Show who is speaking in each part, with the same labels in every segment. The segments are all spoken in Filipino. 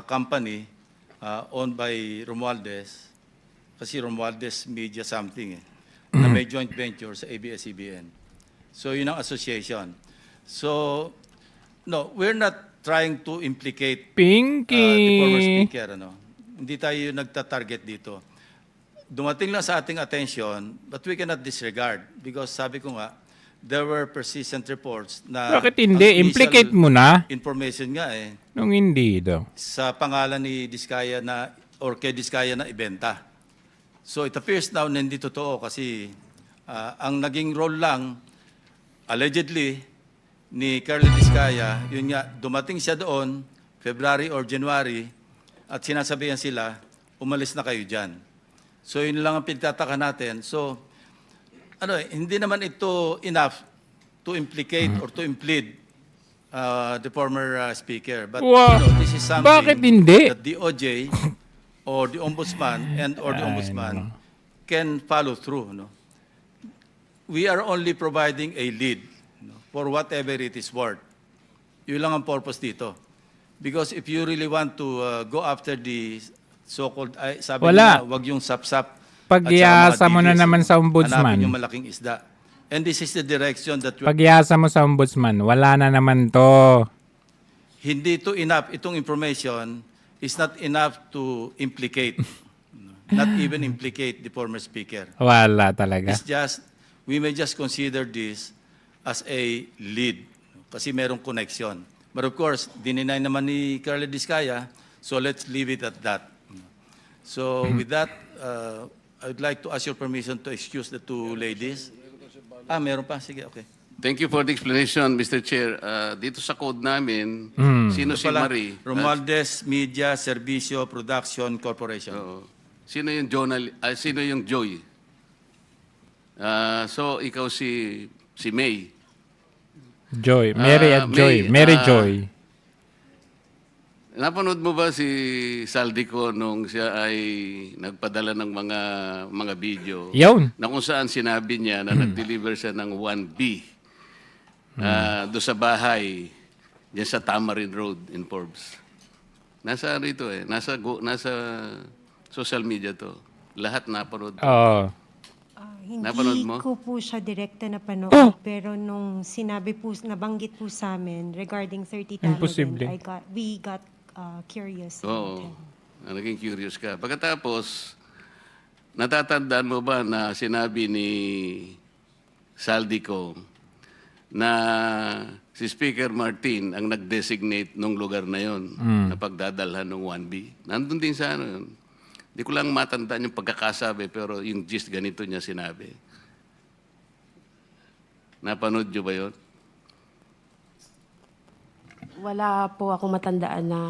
Speaker 1: company owned by Romualdez, kasi Romualdez Media something na may joint venture sa ABS-CBN. So yun ang association. So, no, we're not trying to implicate the former
Speaker 2: Pinky.
Speaker 1: speaker. Hindi tayo nagta-target dito. Dumating lang sa ating attention, but we cannot disregard because sabi ko nga, there were persistent reports na
Speaker 2: Bakit hindi?
Speaker 1: ang initial
Speaker 2: Implicate mo na.
Speaker 1: information nga
Speaker 2: Nung hindi daw.
Speaker 1: sa pangalan ni Diskaya na or kay Diskaya na ibenta. So it appears now na hindi totoo kasi ang naging role lang allegedly ni Carly Diskaya, yun nga, dumating siya doon February or January at sinasabihan sila, umalis na kayo dyan. So yun lang ang pinagtataka natin. So hindi naman ito enough to implicate or to implead the former speaker. But
Speaker 2: Wow.
Speaker 1: this is something
Speaker 2: Bakit hindi?
Speaker 1: that the OJ or the ombudsman or the ombudsman can follow through. We are only providing a lead for whatever it is worth. Yun lang ang purpose dito. Because if you really want to go after the so-called, sabi
Speaker 2: Wala.
Speaker 1: nila, wag yung sapsap.
Speaker 2: Pag-iasa mo na naman sa ombudsman.
Speaker 1: Hanapin yung malaking isda. And this is the direction that
Speaker 2: Pag-iasa mo sa ombudsman, wala na naman to.
Speaker 1: hindi to enough. Itong information is not enough to implicate. Not even implicate the former speaker.
Speaker 2: Wala talaga.
Speaker 1: It's just, we may just consider this as a lead kasi merong connection. But of course, dininay naman ni Carly Diskaya, so let's leave it at that. So with that, I would like to ask your permission to excuse the two ladies. Meron pa? Sige, okay.
Speaker 3: Thank you for the explanation, Mr. Chair. Dito sa code namin, sino si
Speaker 1: Pala,
Speaker 3: Marie?
Speaker 1: Romualdez Media Servicio Production Corporation.
Speaker 3: Oo. Sino yung sino yung Joy? So ikaw si May.
Speaker 2: Joy. Mary at Joy. Mary Joy.
Speaker 3: Napanood mo ba si Saldico nung siya ay nagpadala ng mga video
Speaker 2: Yun.
Speaker 3: na kung saan sinabi niya na nag-deliver siya ng 1B doon sa bahay diyan sa Tamarin Road in Forbes. Nasa rito nasa social media to. Lahat napanood.
Speaker 2: Oo.
Speaker 3: Napanood
Speaker 4: Hindi
Speaker 3: mo?
Speaker 4: ko po siya direkta napanood, pero nung sinabi po, nabanggit po sa amin regarding 30 Tamarin,
Speaker 2: Imposible.
Speaker 4: we got curious.
Speaker 3: Oo. Naging curious ka. Pagkatapos, natatandaan mo ba na sinabi ni Saldico na si Speaker Martin ang nag-designate nung lugar na yon na pagdadalhan ng 1B? Nandun din sa ano yun. Hindi ko lang matandaan yung pagkakasabi, pero yung gist ganito niya sinabi. Napanood niyo ba yun?
Speaker 5: Wala po akong matandaan na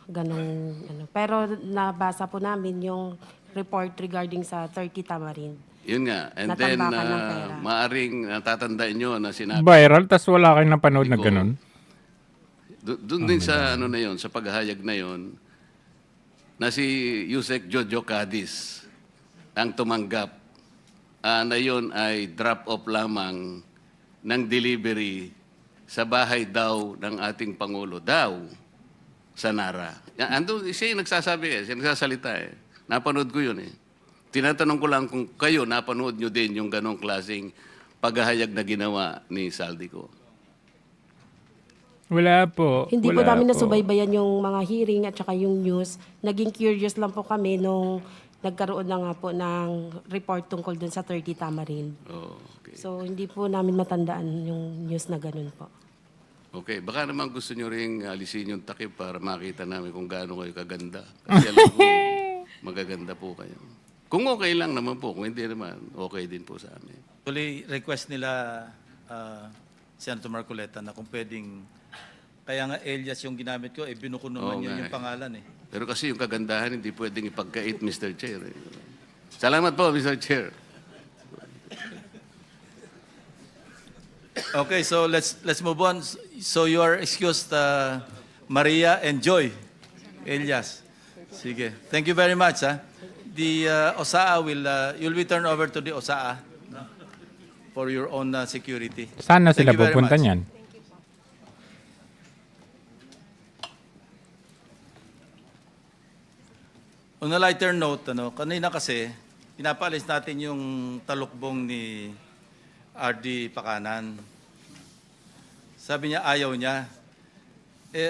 Speaker 5: ganong ano. Pero nabasa po namin yung report regarding sa 30 Tamarin.
Speaker 3: Yun nga. And then,
Speaker 5: Natambakan ng pera.
Speaker 3: maaring natatandaan niyo na sinabi.
Speaker 2: Viral, tas wala kayong napanood na ganun.
Speaker 3: Doon din sa ano na yon, sa paghahayag na yon, na si Yusek Jojo Cadiz ang tumanggap na yon ay drop-off lamang ng delivery sa bahay daw ng ating Pangulo daw sa Nara. Ando, siya yung nagsasabi siya nagsasalita Napanood ko yun Tinatanong ko lang kung kayo napanood nyo din yung ganong klaseng paghahayag na ginawa ni Saldico.
Speaker 2: Wala po.
Speaker 5: Hindi po
Speaker 2: Wala
Speaker 5: namin nasubaybayan yung mga hearing at saka yung news. Naging curious lang po kami nung nagkaroon na nga po ng report tungkol dun sa 30 Tamarin.
Speaker 3: Oh, okay.
Speaker 5: So hindi po namin matandaan yung news na ganun po.
Speaker 3: Okay, baka naman gusto nyo ring alisin yung takip para makita namin kung gaano kayo kaganda. Kasi alam ko, magaganda po kayo. Kung okay lang naman po, kung hindi naman, okay din po sa amin.
Speaker 1: Actually, request nila Senator Marcoleta na kung pwedeng, kaya nga Elias yung ginamit ko, binuko naman
Speaker 3: Oo
Speaker 1: yun
Speaker 3: nga
Speaker 1: yung pangalan
Speaker 3: Pero kasi yung kagandahan, hindi pwedeng ipagkait, Mr. Chair. Salamat po, Mr. Chair.
Speaker 1: Okay, so let's move on. So you are excused, Maria and Joy. Elias. Sige. Thank you very much. The OSAA you'll be turned over to the OSAA for your own security.
Speaker 2: Saan na
Speaker 1: Thank
Speaker 2: sila
Speaker 1: you very
Speaker 2: pupunta
Speaker 1: much.
Speaker 2: niyan?
Speaker 1: On a lighter note, kanina kasi, pinapaalis natin yung talukbong ni RD Pakanan. Sabi niya, ayaw niya.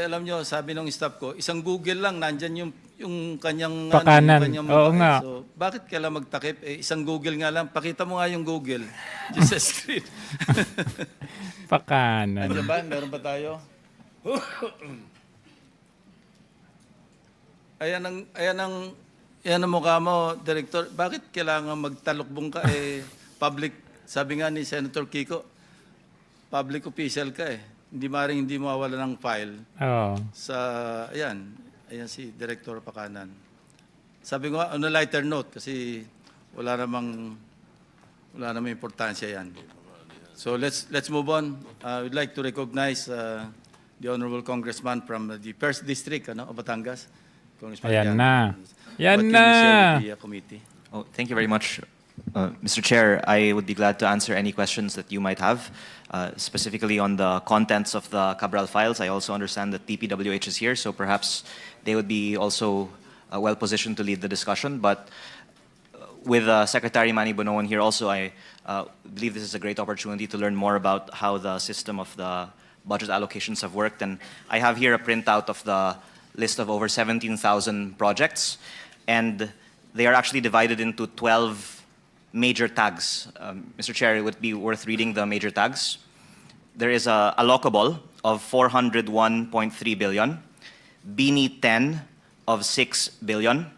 Speaker 1: Alam niyo, sabi ng staff ko, isang Google lang, nandyan yung kanyang...
Speaker 2: Pakanan.
Speaker 1: yung kanyang
Speaker 2: Oo
Speaker 1: mukha.
Speaker 2: nga.
Speaker 1: So, bakit kailan magtakip? Isang Google nga lang. Pakita mo nga yung Google. Just sa screen.
Speaker 2: Pakanan.
Speaker 1: Nandiyan ba? Meron ba tayo? Ayan ang mukha mo, Director. Bakit kailangan magtalukbong ka? Public, sabi nga ni Senator Kiko, public official ka hindi mawawala ng file
Speaker 2: Oo.
Speaker 1: sa, ayan si Director Pakanan. Sabi ko nga, on a lighter note, kasi wala namang importansya yan. So let's move on. We'd like to recognize the Honorable Congressman from the 1st District of Batangas. Congressman
Speaker 2: Ayan
Speaker 1: Yan.
Speaker 2: na. Yan
Speaker 1: What can you
Speaker 2: na.
Speaker 1: share with the committee?
Speaker 6: Oh, thank you very much. Mr. Chair, I would be glad to answer any questions that you might have, specifically on the contents of the Cabral files. I also understand that DPWH is here, so perhaps they would be also well positioned to lead the discussion. But with Secretary Manny Bonoan here also, I believe this is a great opportunity to learn more about how the system of the budget allocations have worked. And I have here a printout of the list of over 17,000 projects, and they are actually divided into 12 major tags. Mr. Chair, it would be worth reading the major tags. There is a allocable of 401.3 billion, BINI 10 of 6 billion,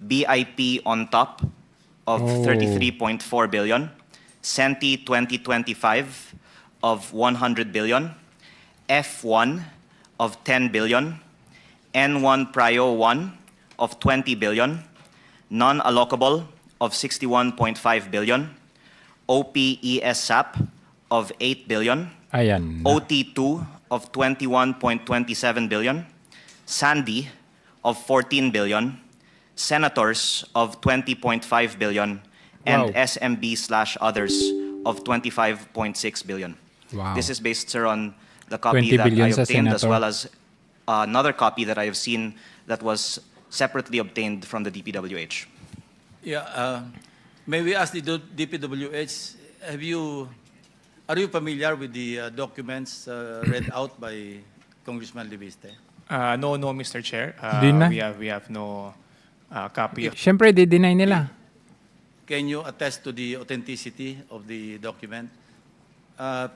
Speaker 6: BIP on top of 33.4 billion, Senti 2025 of 100 billion, F1 of 10 billion, N1 Prio 1 of 20 billion, non-allocable of 61.5 billion, OPESAP of 8 billion,
Speaker 2: Ayan.
Speaker 6: OT2 of 21.27 billion, Sandy of 14 billion, Senators of 20.5 billion, and
Speaker 2: Wow.
Speaker 6: SMB/others of 25.6 billion.
Speaker 2: Wow.
Speaker 6: This is based, sir, on the copy
Speaker 2: 20
Speaker 6: that I
Speaker 2: billion sa
Speaker 6: obtained, as
Speaker 2: senator.
Speaker 6: well as another copy that I have seen that was separately obtained from the DPWH.
Speaker 1: Yeah, may we ask the DPWH, are you familiar with the documents read out by Congressman Libiste?
Speaker 7: No, Mr. Chair.
Speaker 2: Di na.
Speaker 7: We have no copy of
Speaker 2: Siyempre, di-deny nila.
Speaker 1: Can you attest to the authenticity of the document?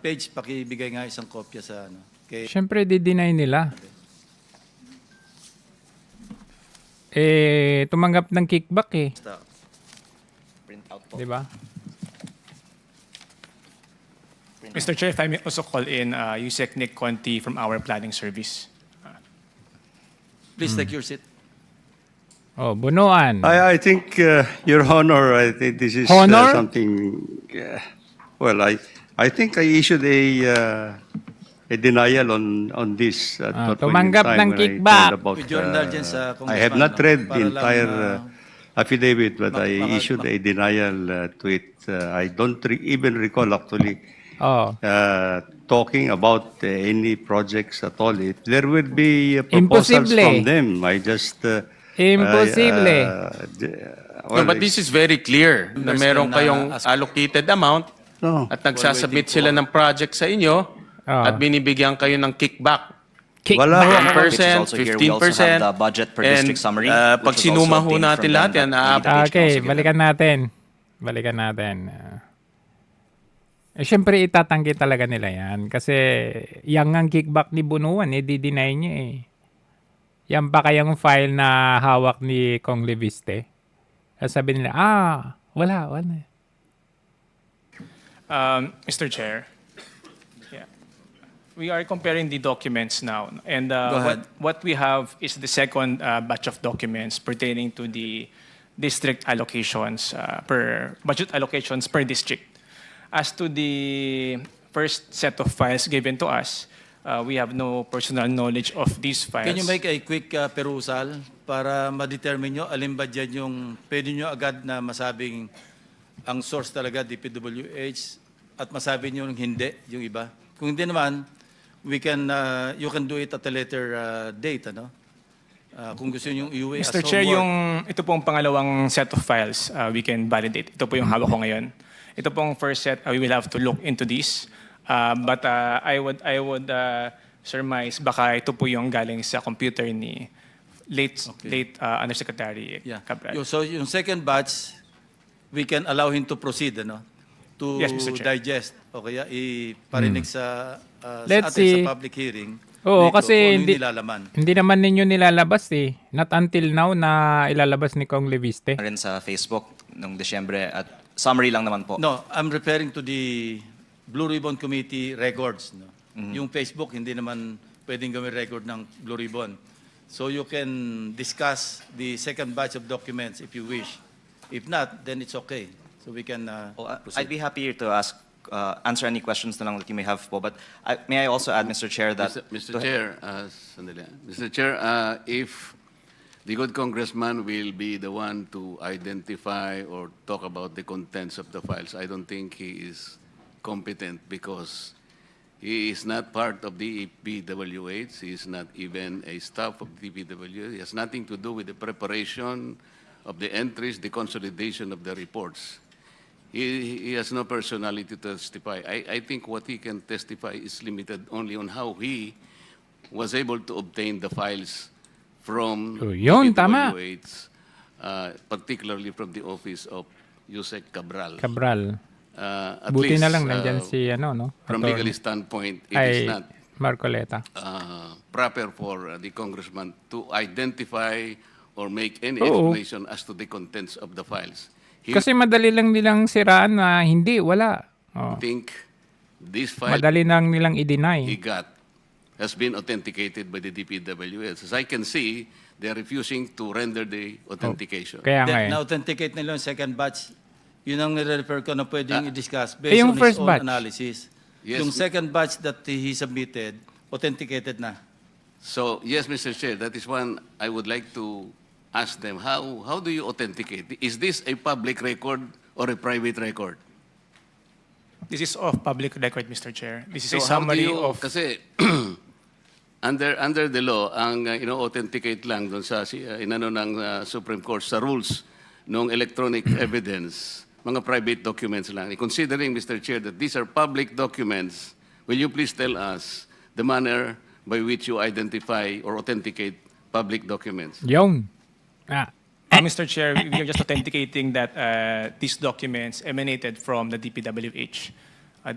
Speaker 1: Page, pakibigay nga isang kopya sa kay
Speaker 2: Siyempre, di-deny nila. Tumanggap ng kickback
Speaker 6: The printout po.
Speaker 2: Di ba?
Speaker 7: Mr. Chair, if I may also call in Yusek Nick Conti from our planning service.
Speaker 1: Please take your seat.
Speaker 2: Oh, Bunuan.
Speaker 8: I think, Your Honor, I think this is
Speaker 2: Honor?
Speaker 8: something. Well, I think I issued a denial on this. At what point in
Speaker 2: tumanggap
Speaker 8: time
Speaker 2: ng
Speaker 8: when I
Speaker 2: kickback.
Speaker 8: told about,
Speaker 1: With your indulgence,
Speaker 8: I have
Speaker 1: Congressman,
Speaker 8: not read the
Speaker 1: para lang,
Speaker 8: entire affidavit, but I
Speaker 1: maka-
Speaker 8: issued a denial to it. I don't even recall actually
Speaker 2: Oh.
Speaker 8: talking about any projects at all. If there will be proposals
Speaker 2: Imposible.
Speaker 8: from them, I just.
Speaker 2: Imposible.
Speaker 3: No, but this is very clear na meron
Speaker 1: na
Speaker 3: kayong
Speaker 1: ask-
Speaker 3: allocated amount
Speaker 8: No.
Speaker 3: at nagsasubmit sila ng project sa inyo
Speaker 2: Ah.
Speaker 3: at binibigyan kayo ng kickback.
Speaker 8: Wala.
Speaker 3: 10%,
Speaker 6: Which is also here. We also
Speaker 3: 15%.
Speaker 6: have the budget per district summary,
Speaker 3: Pag
Speaker 6: which was
Speaker 3: sinuma
Speaker 6: also
Speaker 3: ho
Speaker 6: obtained
Speaker 3: natin
Speaker 6: from
Speaker 3: lahat
Speaker 6: them
Speaker 3: yan,
Speaker 6: that
Speaker 3: ah,
Speaker 6: DPWH
Speaker 2: Okay,
Speaker 6: also gave
Speaker 2: balikan natin. Balikan natin. Siyempre, itatanggi talaga nila yan. Kasi, yang ang kickback ni Bunuan, di-deny niya eh. Yan pa kayang file na hawak ni Kong Leviste? Sabi nila, wala.
Speaker 7: Mr. Chair, yeah. We are comparing the documents now. And
Speaker 1: Go ahead.
Speaker 7: what we have is the second batch of documents pertaining to the district allocations, budget allocations per district. As to the first set of files given to us, we have no personal knowledge of these files.
Speaker 1: Can you make a quick perusal para ma-determine nyo alin ba dyan yung pwede nyo agad na masabing ang source talaga DPWH at masabi nyo hindi yung iba? Kung hindi naman, you can do it at a later date, Kung gusto nyo iuwi as
Speaker 7: Mr. Chair,
Speaker 1: homework.
Speaker 7: ito pong pangalawang set of files we can validate. Ito po yung hawak ko ngayon. Ito pong first set, we will have to look into this. But I would surmise baka ito po yung galing sa computer ni late Undersecretary Cabral.
Speaker 1: So yung second batch, we can allow him to proceed, ano? To
Speaker 7: Yes, Mr. Chair.
Speaker 1: digest. O kaya iparinig sa
Speaker 2: Let's
Speaker 1: atin
Speaker 2: see.
Speaker 1: sa public hearing.
Speaker 2: Oo,
Speaker 1: dito
Speaker 2: kasi
Speaker 1: kung ano yung
Speaker 2: hindi,
Speaker 1: nilalaman.
Speaker 2: hindi naman ninyo nilalabas eh. Not until now na ilalabas ni Kong Leviste.
Speaker 6: Rin sa Facebook noong Desyembre at summary lang naman po.
Speaker 1: No, I'm referring to the Blue Ribbon Committee records. No? Yung Facebook, hindi naman pwedeng gawin record ng Blue Ribbon. So you can discuss the second batch of documents if you wish. If not, then it's okay. So we can
Speaker 6: I'd
Speaker 1: proceed.
Speaker 6: be happy to answer any questions na lang that you may have po. But may I also add, Mr. Chair, that...
Speaker 3: Mr. Chair, sandali. Mr. Chair, if the good congressman will be the one to identify or talk about the contents of the files, I don't think he is competent because he is not part of the DPWH. He is not even a staff of DPWH. He has nothing to do with the preparation of the entries, the consolidation of the reports. He has no personality to testify. I think what he can testify is limited only on how he was able to obtain the files from
Speaker 2: Oh, yun, tama.
Speaker 3: DPWH, particularly from the office of Yusek Cabral.
Speaker 2: Cabral.
Speaker 3: At
Speaker 2: Buti
Speaker 3: least,
Speaker 2: na lang nandyan si ano, no?
Speaker 3: from
Speaker 2: Attorney.
Speaker 3: legal standpoint, it is
Speaker 2: Ay,
Speaker 3: not
Speaker 2: Marcoleta.
Speaker 3: proper for the congressman to identify or make any
Speaker 2: Oo.
Speaker 3: explanation as to the contents of the files. He
Speaker 2: Kasi madali lang nilang siraan na hindi, wala. Oh.
Speaker 3: think this file
Speaker 2: Madali lang nilang
Speaker 3: he
Speaker 2: i-deny.
Speaker 3: got has been authenticated by the DPWS. As I can see, they're refusing to render the authentication.
Speaker 2: Kaya nga eh.
Speaker 1: Na-authenticate nila yung second batch. Yun ang nire-refer ko na pwedeng i-discuss based
Speaker 2: yung
Speaker 1: on his
Speaker 2: first
Speaker 1: own
Speaker 2: batch.
Speaker 1: analysis.
Speaker 3: Yes.
Speaker 1: Yung second batch that he submitted, authenticated na.
Speaker 3: So, yes, Mr. Chair, that is one I would like to ask them. How do you authenticate? Is this a public record or a private record?
Speaker 7: This is of public record, Mr. Chair. This is a
Speaker 3: So how do
Speaker 7: summary
Speaker 3: you,
Speaker 7: of...
Speaker 3: kasi under the law, ang ino-authenticate lang doon sa inano ng Supreme Court sa rules ng electronic evidence, mga private documents lang. Considering, Mr. Chair, that these are public documents, will you please tell us the manner by which you identify or authenticate public documents?
Speaker 2: Yun.
Speaker 7: Mr. Chair, we are just authenticating that these documents emanated from the DPWH.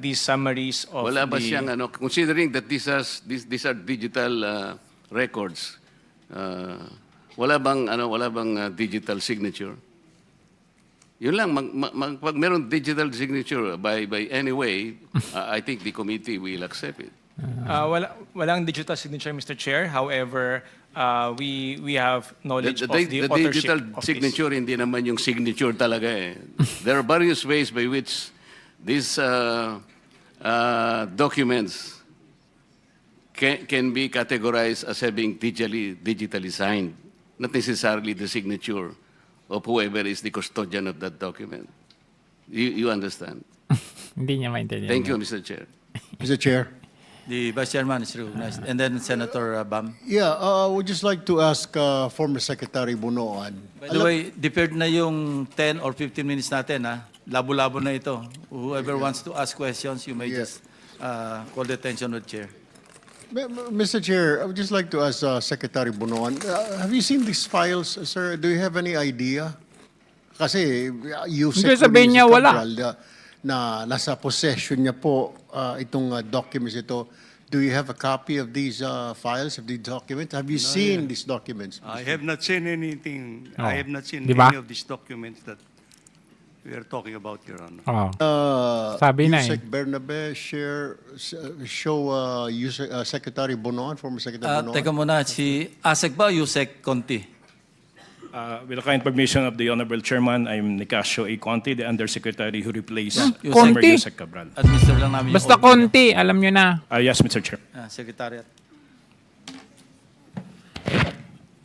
Speaker 7: These summaries of
Speaker 3: Wala ba
Speaker 7: the...
Speaker 3: siyang considering that these are digital records, wala bang digital signature? Yun lang, pag meron digital signature by any way, I think the committee will accept it.
Speaker 7: walang digital signature, Mr. Chair. However, we have knowledge of the
Speaker 3: The
Speaker 7: authorship
Speaker 3: digital
Speaker 7: of
Speaker 3: signature, hindi naman yung signature talaga eh. There are various ways by which these documents can be categorized as having digitally signed, not necessarily the signature of whoever is the custodian of that document. You understand?
Speaker 2: Hindi niya maintindihan.
Speaker 3: Thank you, Mr. Chair.
Speaker 9: Mr. Chair.
Speaker 1: The Vice Chairman is recognized. And then Senator Bam.
Speaker 9: Yeah, I would just like to ask former Secretary Bunoan.
Speaker 1: By the way, deferred na yung 10 or 15 minutes natin, ha? Labo-labo na ito. Whoever wants to ask questions, you may
Speaker 9: Yeah.
Speaker 1: just call the attention of the Chair.
Speaker 9: Mr. Chair, I would just like to ask Secretary Bunoan, have you seen these files, sir? Do you have any idea? Kasi
Speaker 2: Hindi, sabihin niya wala.
Speaker 9: Na nasa possession niya po itong documents ito. Do you have a copy of these files, of these documents? Have you seen these documents?
Speaker 8: I have not seen anything.
Speaker 2: Oh.
Speaker 8: I have not seen
Speaker 2: Di ba?
Speaker 8: any of these documents that we are talking about, Your Honor.
Speaker 2: Oh. Sabi na eh.
Speaker 9: Yusek Bernabe, show Secretary Bunoan, former Secretary Bunoan.
Speaker 1: Teka muna, si ASEC ba o Yusek Conti?
Speaker 10: With the kind permission of the Honorable Chairman, I'm Nicasio A. Conti, the Undersecretary who replaced
Speaker 1: Yusek.
Speaker 10: former
Speaker 2: Conti?
Speaker 10: Yusek Cabral.
Speaker 1: Administer lang namin yung
Speaker 2: Basta
Speaker 1: order.
Speaker 2: konti, alam nyo na.
Speaker 10: Yes, Mr. Chair.
Speaker 1: Secretariat.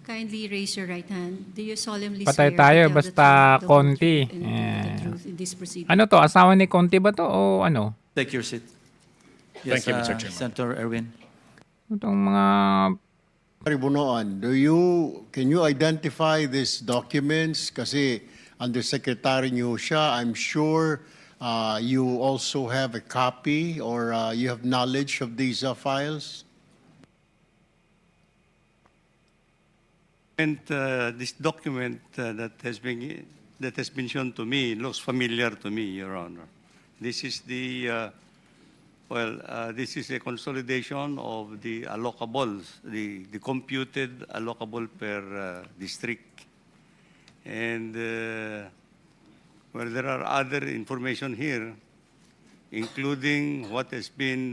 Speaker 11: Kindly raise your right hand. Do you solemnly
Speaker 2: Patay
Speaker 11: swear to
Speaker 2: tayo,
Speaker 11: tell the
Speaker 2: basta
Speaker 11: truth, the whole
Speaker 2: konti.
Speaker 11: truth, and nothing but the truth in this proceeding?
Speaker 2: Ano to, asawa ni Conti ba to o ano?
Speaker 1: Take your seat.
Speaker 10: Thank you, Mr. Chairman.
Speaker 1: Senator Erwin.
Speaker 2: Itong mga
Speaker 9: Bunoan, can you identify these documents? Kasi Undersecretary niyo siya, I'm sure you also have a copy or you have knowledge of these files?
Speaker 8: And this document that has been shown to me looks familiar to me, Your Honor. This is this is a consolidation of the allocables, the computed allocable per district. And there are other information here, including what has been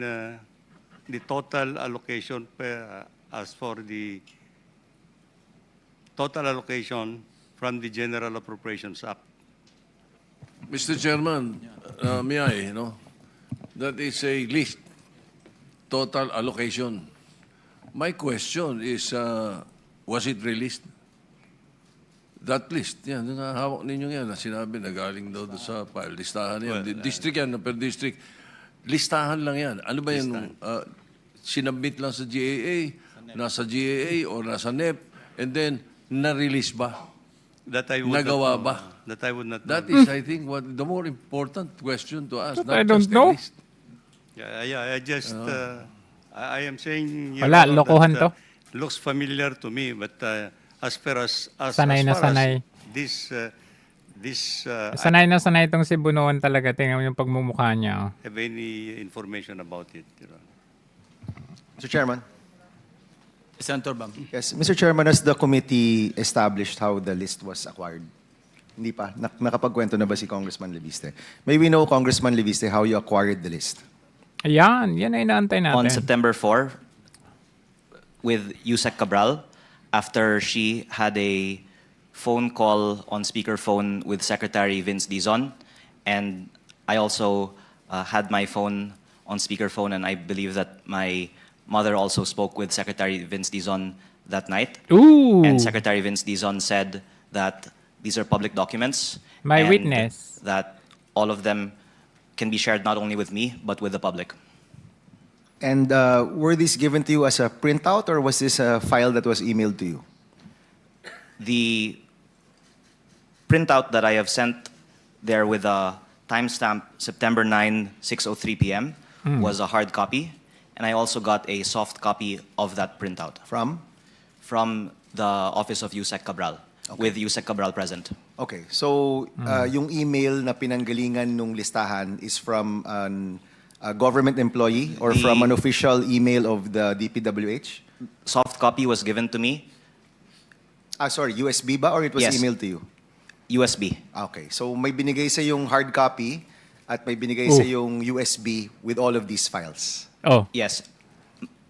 Speaker 8: the total allocation as for the total allocation from the General Appropriations Act.
Speaker 12: Mr. Chairman, may I, that is a list, total allocation. My question is, was it released? That list, yan, hawak ninyo yan, na sinabi na galing daw doon sa file, listahan yan. District yan, per district. Listahan lang yan. Ano ba yan? Sinabmit lang sa GAA, nasa GAA o nasa NEP, and then, na-release ba?
Speaker 8: That I would
Speaker 12: Nagawa
Speaker 8: not know.
Speaker 12: ba?
Speaker 8: That I would not know.
Speaker 12: That is, I think, what the more important question to ask.
Speaker 2: But I
Speaker 12: not
Speaker 2: don't
Speaker 12: just a
Speaker 2: know.
Speaker 12: list.
Speaker 8: I just, I am saying, Your
Speaker 2: Wala,
Speaker 8: Honor,
Speaker 2: lokohan
Speaker 8: that,
Speaker 2: to.
Speaker 8: looks familiar to me, but as far as
Speaker 2: Sanay na
Speaker 8: far as
Speaker 2: sanay.
Speaker 8: this
Speaker 2: Sanay na sanay itong si Bunuan talaga. Tingnan mo yung pagmumukha niya. Oh.
Speaker 8: have any information about it, Your Honor.
Speaker 13: Mr. Chairman.
Speaker 1: Senator Bam.
Speaker 13: Yes, Mr. Chairman, has the committee established how the list was acquired? Hindi pa. Nakapagkwento na ba si Congressman Leviste? May we know, Congressman Leviste, how you acquired the list?
Speaker 2: Ayan, yan ay inaantay natin.
Speaker 6: On September 4, with Yusek Cabral, after she had a phone call on speakerphone with Secretary Vince Dizon, and I also had my phone on speakerphone, and I believe that my mother also spoke with Secretary Vince Dizon that night.
Speaker 2: Ooh.
Speaker 6: And Secretary Vince Dizon said that these are public documents.
Speaker 2: My
Speaker 6: and
Speaker 2: witness.
Speaker 6: That all of them can be shared not only with me, but with the public.
Speaker 13: And were these given to you as a printout, or was this a file that was emailed to you?
Speaker 6: The printout that I have sent there with a timestamp September 9, 6:03 p.m. was a hard copy. And I also got a soft copy of that printout
Speaker 13: From?
Speaker 6: from the office of Yusek Cabral, with Yusek Cabral present.
Speaker 13: Okay, so yung email na pinanggalingan nung listahan is from a government employee or from an official email of the DPWH?
Speaker 6: Soft copy was given to me,
Speaker 13: Sorry, USB ba or it was
Speaker 6: Yes.
Speaker 13: emailed to you?
Speaker 6: USB.
Speaker 13: Okay, so may binigay sa yung hard copy at may binigay sa yung USB with all of these files.
Speaker 2: Oh.
Speaker 6: Yes,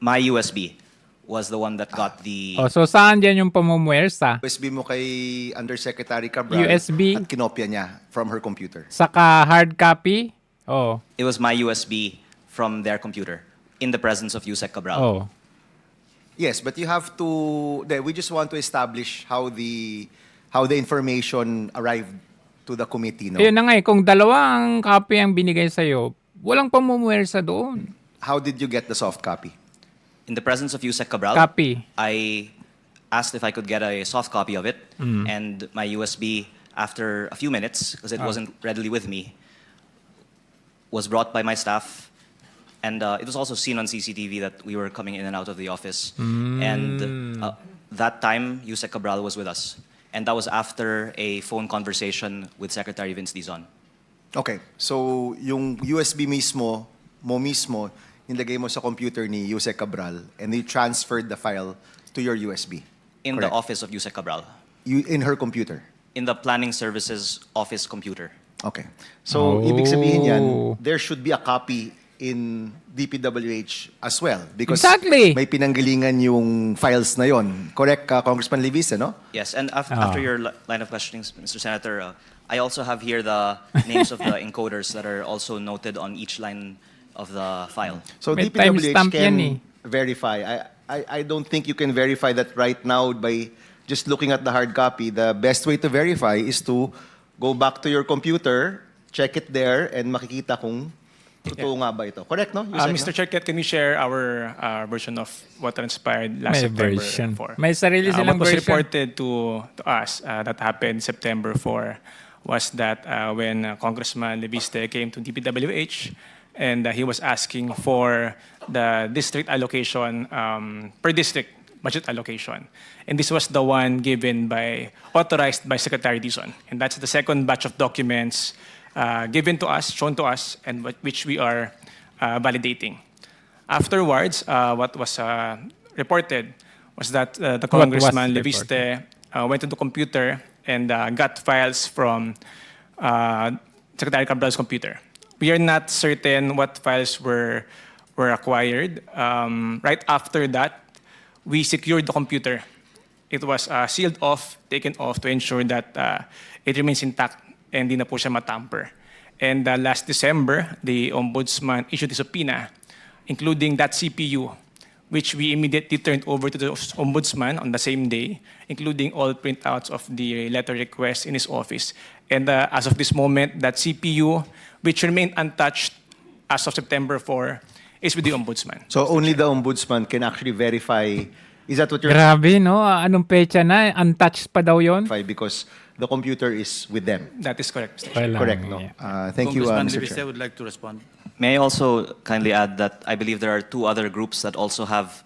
Speaker 6: my USB was the one that got the...
Speaker 2: Oh, so saan dyan yung pamumuwersa?
Speaker 13: USB mo kay Undersecretary Cabral
Speaker 2: USB?
Speaker 13: at kinopya niya from her computer.
Speaker 2: Saka hard copy? Oh.
Speaker 6: It was my USB from their computer in the presence of Yusek Cabral.
Speaker 2: Oh.
Speaker 13: Yes, but you have to. We just want to establish how the information arrived to the committee. No?
Speaker 2: Ayun na nga eh, kung dalawang copy ang binigay sa'yo, walang pamumuwersa doon.
Speaker 13: How did you get the soft copy?
Speaker 6: In the presence of Yusek Cabral,
Speaker 2: Copy.
Speaker 6: I asked if I could get a soft copy of it, and my USB, after a few minutes, because it wasn't readily with me, was brought by my staff, and it was also seen on CCTV that we were coming in and out of the office. And that time, Yusek Cabral was with us. And that was after a phone conversation with Secretary Vince Dizon.
Speaker 13: Okay, so yung USB mo mismo, nilagay mo sa computer ni Yusek Cabral and you transferred the file to your USB.
Speaker 6: In
Speaker 13: Correct.
Speaker 6: the office of Yusek Cabral.
Speaker 13: In her computer.
Speaker 6: In the Planning Services office computer.
Speaker 13: Okay. So, ibig sabihin yan,
Speaker 2: Oh.
Speaker 13: there should be a copy in DPWH as well. Because
Speaker 2: Exactly.
Speaker 13: may pinanggalingan yung files na yon. Correct, Congressman Levis, no?
Speaker 6: Yes, and after your line of questioning, Mr. Senator, I also have here the names of the encoders that are also noted on each line of the file.
Speaker 13: So
Speaker 2: May
Speaker 13: DPWH
Speaker 2: timestamp
Speaker 13: can
Speaker 2: yan eh.
Speaker 13: verify. I don't think you can verify that right now by just looking at the hard copy. The best way to verify is to go back to your computer, check it there, and makikita kung Totoo nga ba ito? Correct, no? Yusek,
Speaker 7: Mr.
Speaker 13: no?
Speaker 7: Chair, can we share our version of what transpired last
Speaker 2: May
Speaker 7: September
Speaker 2: version.
Speaker 7: 4?
Speaker 2: May sarili silang
Speaker 7: what was
Speaker 2: version.
Speaker 7: reported to us that happened September 4 was that when Congressman Leviste came to DPWH and he was asking for the district allocation per district budget allocation. And this was the one authorized by Secretary Dizon. And that's the second batch of documents given to us, shown to us, and which we are validating. Afterwards, what was reported was that the
Speaker 2: What was
Speaker 7: Congressman
Speaker 2: reported?
Speaker 7: Leviste went to the computer and got files from Secretary Cabral's computer. We are not certain what files were acquired. Right after that, we secured the computer. It was sealed off, taken off to ensure that it remains intact and hindi na po siya matamper. And last December, the Ombudsman issued a subpoena, including that CPU, which we immediately turned over to the Ombudsman on the same day, including all printouts of the letter request in his office. And as of this moment, that CPU, which remained untouched as of September 4, is with the Ombudsman.
Speaker 13: So only the ombudsman can actually verify. Is that what you're
Speaker 2: Grabe, no? Anong pecha na? Untouched pa daw yon?
Speaker 13: verify because the computer is with them?
Speaker 7: That is correct, Mr. Chair.
Speaker 2: Walang
Speaker 13: Correct, no?
Speaker 2: iya.
Speaker 13: Thank you,
Speaker 1: Congressman
Speaker 13: Mr.
Speaker 1: Leviste
Speaker 13: Chair.
Speaker 1: would like to respond.
Speaker 6: May I also kindly add that I believe there are two other groups that also have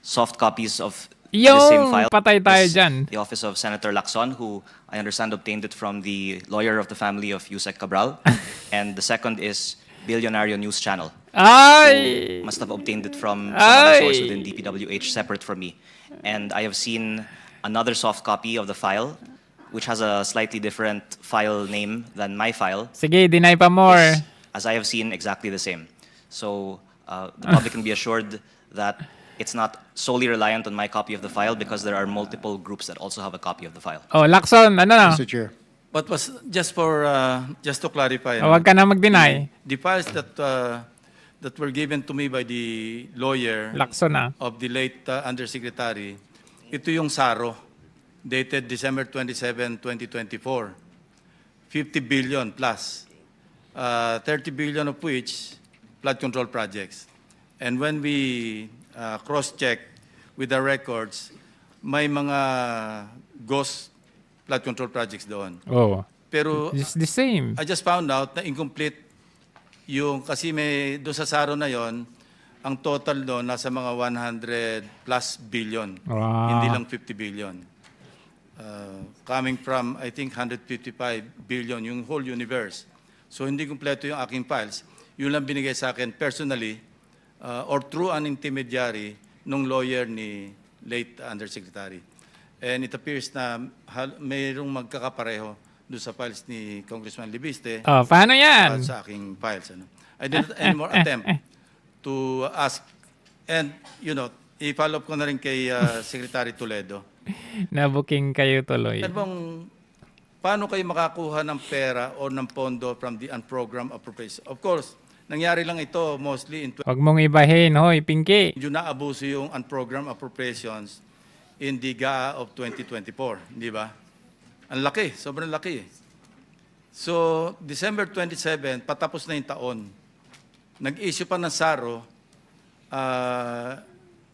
Speaker 6: soft copies of the same
Speaker 2: Yung
Speaker 6: file.
Speaker 2: patay tayo
Speaker 6: This-
Speaker 2: dyan.
Speaker 6: The office of Senator Lacson, who I understand obtained it from the lawyer of the family of Yusek Cabral. And the second is Billionario News Channel.
Speaker 2: Ay!
Speaker 6: Must have obtained it from some other source
Speaker 2: Ay!
Speaker 6: within DPWH separate from me. And I have seen another soft copy of the file, which has a slightly different file name than my file.
Speaker 2: Sige, deny pa more.
Speaker 6: Is, as I have seen, exactly the same. So the public can be assured that it's not solely reliant on my copy of the file because there are multiple groups that also have a copy of the file.
Speaker 2: Oh, Lacson, ano na?
Speaker 9: Mr. Chair.
Speaker 1: But was just to clarify,
Speaker 2: Huwag ka na mag-deny.
Speaker 1: the files that were given to me by the lawyer
Speaker 2: Lacson na.
Speaker 1: of the late Undersecretary, ito yung SARO, dated December 27, 2024. 50 billion plus. 30 billion of which flood control projects. And when we cross-check with the records, may mga ghost flood control projects doon.
Speaker 2: Oh,
Speaker 1: Pero
Speaker 2: it's the same.
Speaker 1: I just found out na incomplete yung, kasi may doon sa SARO na yon, ang total doon nasa mga 100 plus billion.
Speaker 2: Wow.
Speaker 1: Hindi lang 50 billion. Coming from, I think, 155 billion, yung whole universe. So hindi kumpleto yung aking files. Yun lang binigay sa akin personally or through an intermediary nung lawyer ni late Undersecretary. And it appears na mayroong magkakapareho doon sa files ni Congressman Leviste
Speaker 2: Oh, paano yan?
Speaker 1: at sa aking files. Ano. I didn't any more attempt to ask. And, you know, i-follow up ko na rin kay Secretary Toledo.
Speaker 2: Nabuking kayo tuloy.
Speaker 1: Ano bang, paano kayo makakuha ng pera o ng pondo from the unprogrammed appropriation? Of course, nangyari lang ito mostly in
Speaker 2: Huwag mong ibahin, hoy, Pinky.
Speaker 1: medyo naabuso yung unprogrammed appropriations in the GAA of 2024, di ba? Ang laki, sobrang laki. So, December 27, patapos na yung taon. Nag-issue pa ng SARO,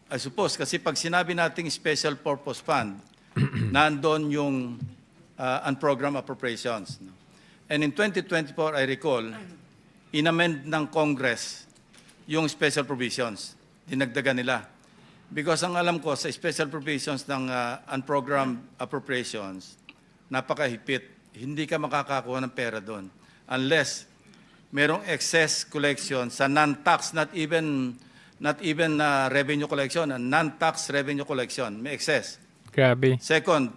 Speaker 1: I suppose, kasi pag sinabi nating special purpose fund, nandun yung unprogrammed appropriations. No? And in 2024, I recall, inamend ng Congress yung special provisions. Dinagdagan nila. Because ang alam ko sa special provisions ng unprogrammed appropriations, napakahipit. Hindi ka makakakuha ng pera doon. Unless merong excess collection sa non-tax, not even revenue collection, non-tax revenue collection, may excess.
Speaker 2: Grabe.
Speaker 1: Second,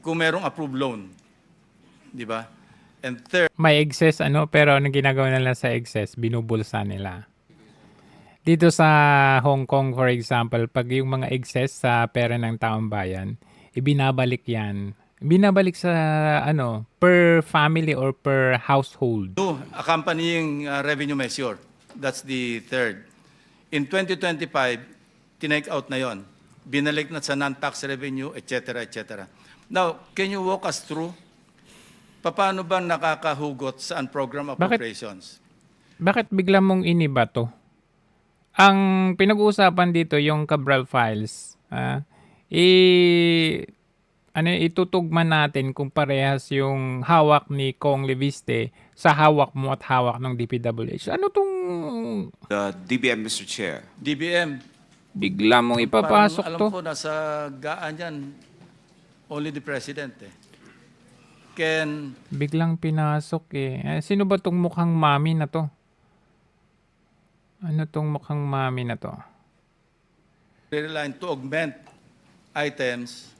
Speaker 1: kung merong approved loan. Di ba? And third,
Speaker 2: May excess pero anong ginagawa nila sa excess? Binubulsa nila. Dito sa Hong Kong, for example, pag yung mga excess sa pera ng taong bayan, ibinabalik yan. Binabalik sa per family or per household.
Speaker 1: two, accompanying revenue measure. That's the third. In 2025, tinake out na yon. Binalik na sa non-tax revenue, etc., etc. Now, can you walk us through paano ba nakakahugot sa unprogrammed appropriations?
Speaker 2: Bakit bigla mong iniba to? Ang pinag-uusapan dito yung Cabral Files. Itutugma natin kung parehas yung hawak ni Kong Leviste sa hawak mo at hawak ng DPWH. Ano tong
Speaker 14: DBM, Mr. Chair.
Speaker 1: DBM,
Speaker 2: bigla mong ipapasok
Speaker 1: parang
Speaker 2: to?
Speaker 1: alam ko nasa gaan yan, only the president can
Speaker 2: Biglang pinasok sino ba tong mukhang mami na to? Ano tong mukhang mami na to?
Speaker 1: rely to augment items.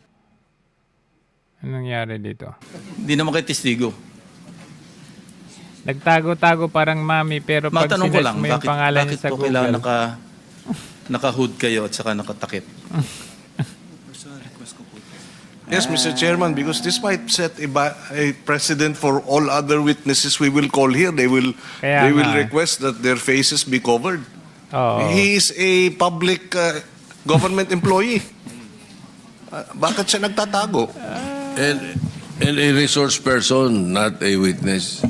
Speaker 2: Anong nangyari dito?
Speaker 1: Hindi naman kayo testigo.
Speaker 2: Nagtago-tago parang mami pero pag
Speaker 1: Matanong ko
Speaker 2: sinerch
Speaker 1: lang,
Speaker 2: mo yung pangalan
Speaker 1: bakit
Speaker 2: niya sa
Speaker 1: po kailangan
Speaker 2: Google.
Speaker 1: naka-hood kayo at saka nakatakip?
Speaker 15: Yes, Mr. Chairman, because this might set a precedent for all other witnesses we will call here. They will
Speaker 2: Kaya nga.
Speaker 15: request that their faces be covered.
Speaker 2: Oo.
Speaker 15: He is a public government employee. Bakit siya nagtatago?
Speaker 12: And a resource person, not a witness.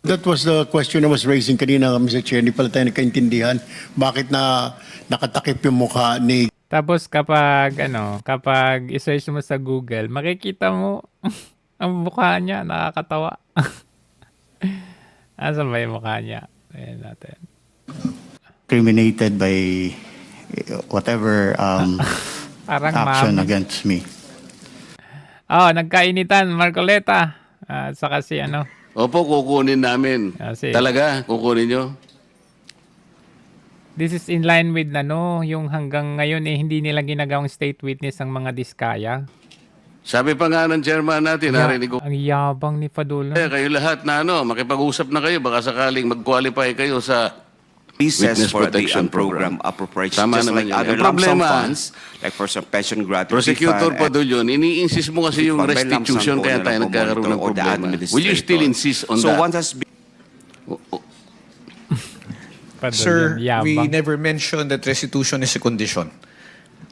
Speaker 9: That was the question I was raising kanina, Mr. Chair. Hindi pala tayo nagkaintindihan. Bakit na nakatakip yung mukha ni
Speaker 2: Tapos kapag i-search mo sa Google, makikita mo ang mukha niya, nakakatawa. Asan ba yung mukha niya? Ayan natin.
Speaker 16: Criminated by whatever
Speaker 2: Parang
Speaker 16: action
Speaker 2: mami.
Speaker 16: against me.
Speaker 2: Nagkainitan, Marcoleta. At saka si
Speaker 3: Opo, kukunin namin.
Speaker 2: Sige.
Speaker 3: Talaga, kukunin nyo.
Speaker 2: This is in line with yung hanggang ngayon hindi nila ginagawang state witness ang mga diskaya.
Speaker 3: Sabi pa nga ng chairman natin, narinig ko.
Speaker 2: Ang yabang ni Padula.
Speaker 3: Kayo lahat na makipag-usap na kayo, baka sakaling mag-qualify kayo sa
Speaker 14: Recess
Speaker 3: Witness
Speaker 14: for the
Speaker 3: Protection
Speaker 14: program
Speaker 3: Program.
Speaker 14: appropriations,
Speaker 3: Tama
Speaker 14: just
Speaker 3: naman
Speaker 14: like
Speaker 3: yun.
Speaker 14: other
Speaker 3: Ang
Speaker 14: lump sum
Speaker 3: problema,
Speaker 14: funds, like for some pension gratuity
Speaker 3: Prosecutor
Speaker 14: fund,
Speaker 3: pa doon yun, ini-insist mo kasi yung
Speaker 14: fund by lump sum
Speaker 3: restitution
Speaker 14: po
Speaker 3: kaya
Speaker 14: na
Speaker 3: tayo nagkakaroon ng
Speaker 14: or the
Speaker 3: problema. Will you still
Speaker 14: administrator.
Speaker 3: insist on
Speaker 14: So
Speaker 3: that?
Speaker 14: once has been
Speaker 2: Padula,
Speaker 17: Sir,
Speaker 2: yabang.
Speaker 17: we never mentioned that restitution is a condition.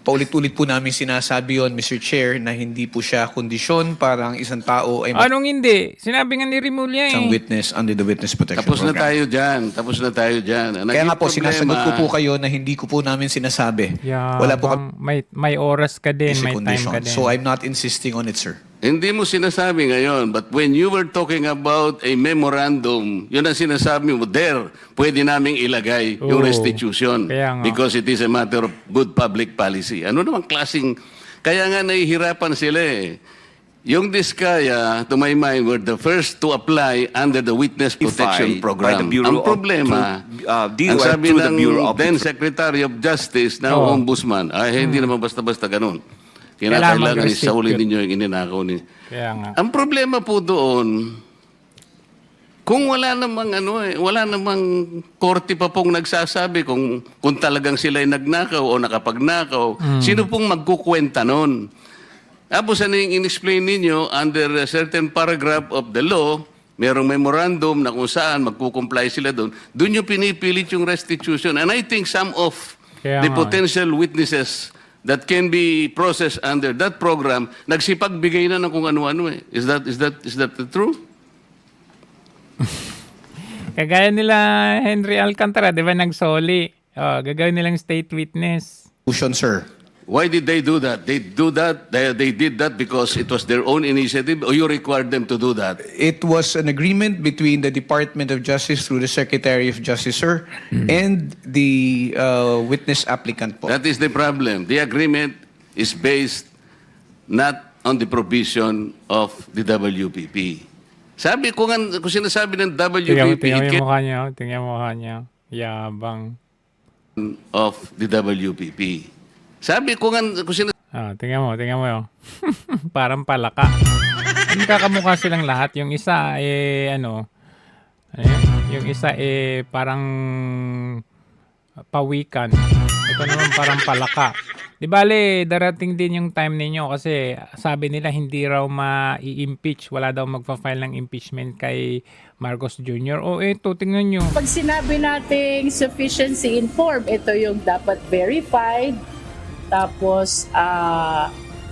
Speaker 17: Paulit-ulit po namin sinasabi yon, Mr. Chair, na hindi po siya kondisyon para ang isang tao ay
Speaker 2: Anong hindi? Sinabi nga ni Rimulya
Speaker 17: isang witness under the Witness Protection
Speaker 3: Tapos na
Speaker 17: Program.
Speaker 3: tayo dyan. Tapos na tayo dyan. Ang
Speaker 17: Kaya
Speaker 3: naging
Speaker 17: nga po,
Speaker 3: problema,
Speaker 17: sinasagot ko po kayo na hindi ko po namin sinasabi. Wala po kami
Speaker 2: may oras ka din, may time
Speaker 17: condition.
Speaker 2: ka din.
Speaker 17: So I'm not insisting on it, sir.
Speaker 3: Hindi mo sinasabi ngayon, but when you were talking about a memorandum, yun ang sinasabi mo, there, pwede naming ilagay yung
Speaker 2: Oo.
Speaker 3: restitution
Speaker 2: Kaya nga.
Speaker 3: because it is a matter of good public policy. Ano namang klaseng, kaya nga nahihirapan sila eh. Yung Diskaya, to my mind, were the first to apply under the Witness Protection
Speaker 14: by
Speaker 3: Program.
Speaker 14: the Bureau
Speaker 3: Ang
Speaker 14: of-
Speaker 3: problema,
Speaker 14: through-
Speaker 3: ang sabi
Speaker 14: through the Bureau
Speaker 3: ng
Speaker 14: of
Speaker 3: then Secretary of Justice, now
Speaker 2: Oo.
Speaker 3: Ombudsman, hindi naman basta-basta ganun.
Speaker 2: Kailangan
Speaker 3: Kinakailangan
Speaker 2: mag-restitute.
Speaker 3: isaulin ninyo yung ininakaw ni...
Speaker 2: Kaya nga.
Speaker 3: Ang problema po doon, kung wala namang wala namang korte pa pong nagsasabi kung talagang sila ay nagnakaw o nakapagnakaw, sino pong magkukwenta nun? Tapos ano yung in-explain ninyo, under a certain paragraph of the law, merong memorandum na kung saan magkukomply sila doon, doon yung pinipilit yung restitution. And I think some of
Speaker 2: Kaya
Speaker 3: the
Speaker 2: nga.
Speaker 3: potential witnesses that can be processed under that program, nagsipagbigay na ng kung ano-ano eh. Is that true?
Speaker 2: Kagaya nila Henry Alcantara, di ba nagsoli? Gagawin nilang state witness.
Speaker 17: Sir.
Speaker 3: Why did they do that? They did that because it was their own initiative, or you required them to do that?
Speaker 17: It was an agreement between the Department of Justice through the Secretary of Justice, sir, and the witness applicant po.
Speaker 3: That is the problem. The agreement is based not on the provision of the WPP. Sabi ko nga, kung sinasabi ng WPP,
Speaker 2: Tingnan mo
Speaker 3: it
Speaker 2: yung mukha niya. Tingnan mo yung mukha niya. Yabang.
Speaker 3: of the WPP. Sabi ko nga, kung sinasabi
Speaker 2: Tingnan mo yun. Parang palaka. Kakamukha silang lahat. Yung isa yung isa parang pawikan. Ito naman parang palaka. Di bale, darating din yung time ninyo kasi sabi nila hindi raw ma-i-impeach. Wala daw magpa-file ng impeachment kay Marcos Jr. Tingnan nyo.
Speaker 18: Pag sinabi nating sufficiency in form, ito yung dapat verified. Tapos,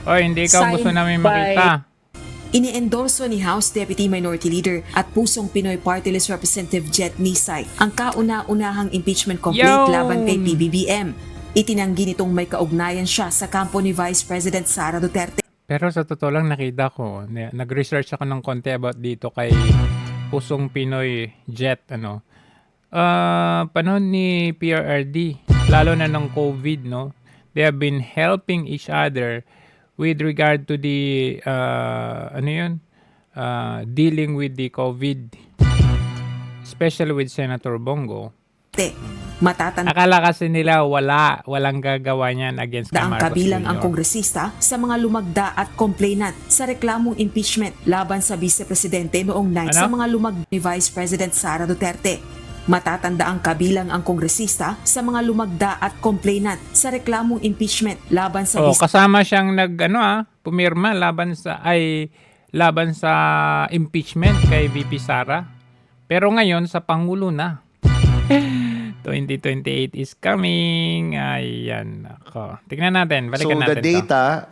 Speaker 2: Hindi ikaw gusto
Speaker 18: signed
Speaker 2: namin
Speaker 18: by-
Speaker 2: makita.
Speaker 19: Iniendorso ni House Deputy Minority Leader at pusong Pinoy Party List Representative Jet Nisay ang kauna-unahang impeachment complaint laban kay PBBM. Itinanggi nitong may kaugnayan siya sa kampo ni Vice President Sara Duterte.
Speaker 2: Pero sa totoo lang nakita ko, nag-research ako ng konti about dito kay pusong Pinoy Jet, panahon ni PRRD, lalo na ng COVID, no? They have been helping each other with regard to the dealing with the COVID, especially with Senator Bongo.
Speaker 19: Matatanda
Speaker 2: Akala kasi nila walang gagawa niyan against kay
Speaker 19: ang
Speaker 2: Marcos
Speaker 19: kabilang ang
Speaker 2: Jr.
Speaker 19: kongresista sa mga lumagda at complainant sa reklamong impeachment laban sa Vice Presidente noong sa mga lumagda ni Vice President Sara Duterte. Matatanda ang kabilang ang kongresista sa mga lumagda at complainant sa reklamong impeachment laban sa
Speaker 2: kasama siyang pumirma laban sa impeachment kay VP Sara. Pero ngayon sa Pangulo na. 2028 is coming. Ayan, ako. Tignan natin. Balikan
Speaker 13: So
Speaker 2: natin
Speaker 13: the data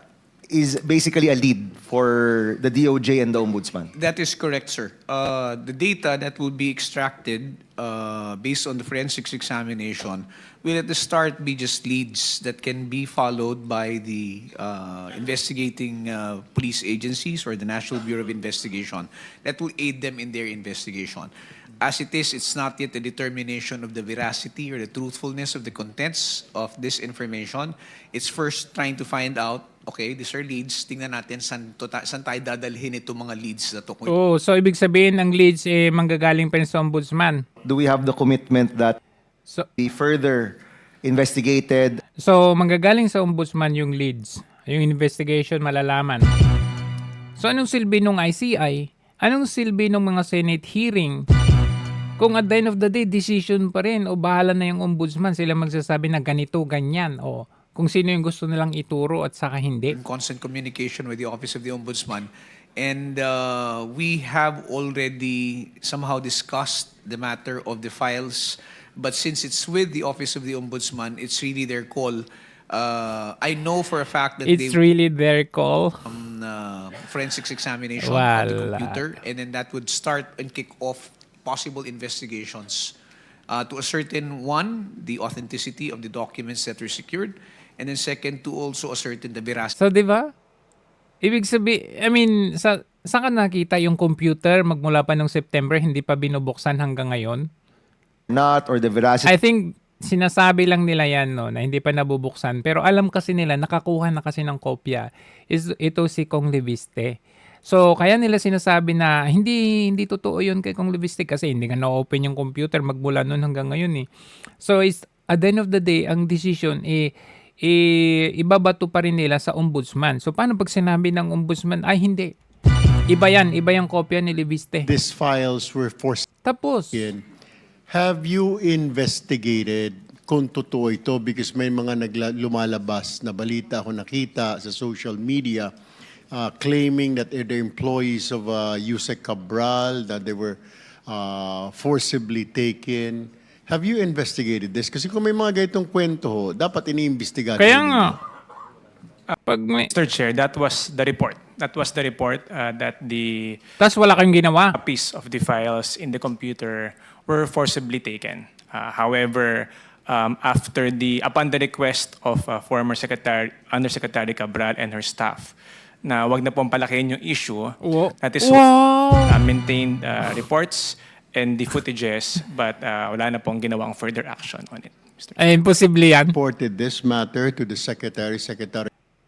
Speaker 13: is basically a lead for the DOJ and the Ombudsman.
Speaker 17: That is correct, sir. The data that will be extracted based on the forensics examination will at the start be just leads that can be followed by the investigating police agencies or the National Bureau of Investigation that will aid them in their investigation. As it is, it's not yet a determination of the veracity or the truthfulness of the contents of this information. It's first trying to find out, okay, these are leads, tingnan natin saan tayo dadalhin itong mga leads na to.
Speaker 2: So ibig sabihin ang leads manggagaling pa rin sa Ombudsman.
Speaker 13: Do we have the commitment that be further investigated?
Speaker 2: So manggagaling sa Ombudsman yung leads, yung investigation malalaman. So anong silbi nung ICI? Anong silbi nung mga Senate hearing? Kung at the end of the day, decision pa rin o bahala na yung Ombudsman, sila magsasabi na ganito, ganyan, o kung sino yung gusto nilang ituro at saka hindi.
Speaker 17: Constant communication with the Office of the Ombudsman. And we have already somehow discussed the matter of the files. But since it's with the Office of the Ombudsman, it's really their call. I know for a fact that
Speaker 2: It's really their call.
Speaker 17: Forensics examination of the computer. And then that would start and kick off possible investigations to ascertain, one, the authenticity of the documents that were secured, and then second, to also ascertain the veracity.
Speaker 2: So, di ba? Ibig sabihin, saan ka nakita yung computer magmula pa nung September, hindi pa binubuksan hanggang ngayon?
Speaker 13: Not, or the veracity.
Speaker 2: I think, sinasabi lang nila yan, no, na hindi pa nabubuksan. Pero alam kasi nila, nakakuha na kasi ng kopya. Ito si Kong Leviste. So, kaya nila sinasabi na hindi totoo yun kay Kong Leviste kasi hindi nga na-open yung computer magmula nun hanggang ngayon. So, at the end of the day, ang decision ibabato pa rin nila sa Ombudsman. So, paano pag sinabi ng Ombudsman, ay hindi. Iba yung kopya ni Leviste.
Speaker 9: These files were forced.
Speaker 2: Tapos.
Speaker 9: Have you investigated kung totoo ito? Because may mga lumalabas na balita ako nakita sa social media claiming that they're the employees of Yusek Cabral, that they were forcibly taken. Have you investigated this? Kasi kung may mga ganitong kwento, dapat iniimbestigahan.
Speaker 2: Kaya nga.
Speaker 7: Mr. Chair, that was the report. That was the report that the
Speaker 2: Tas wala kayong ginawa.
Speaker 7: piece of the files in the computer were forcibly taken. However, upon the request of former Undersecretary Cabral and her staff, na wag na pong palakihin yung issue, that is maintained reports and the footages, but wala na pong ginawang further action on it. Mr.
Speaker 2: Ay, imposible yan.
Speaker 9: Reported this matter to the Secretary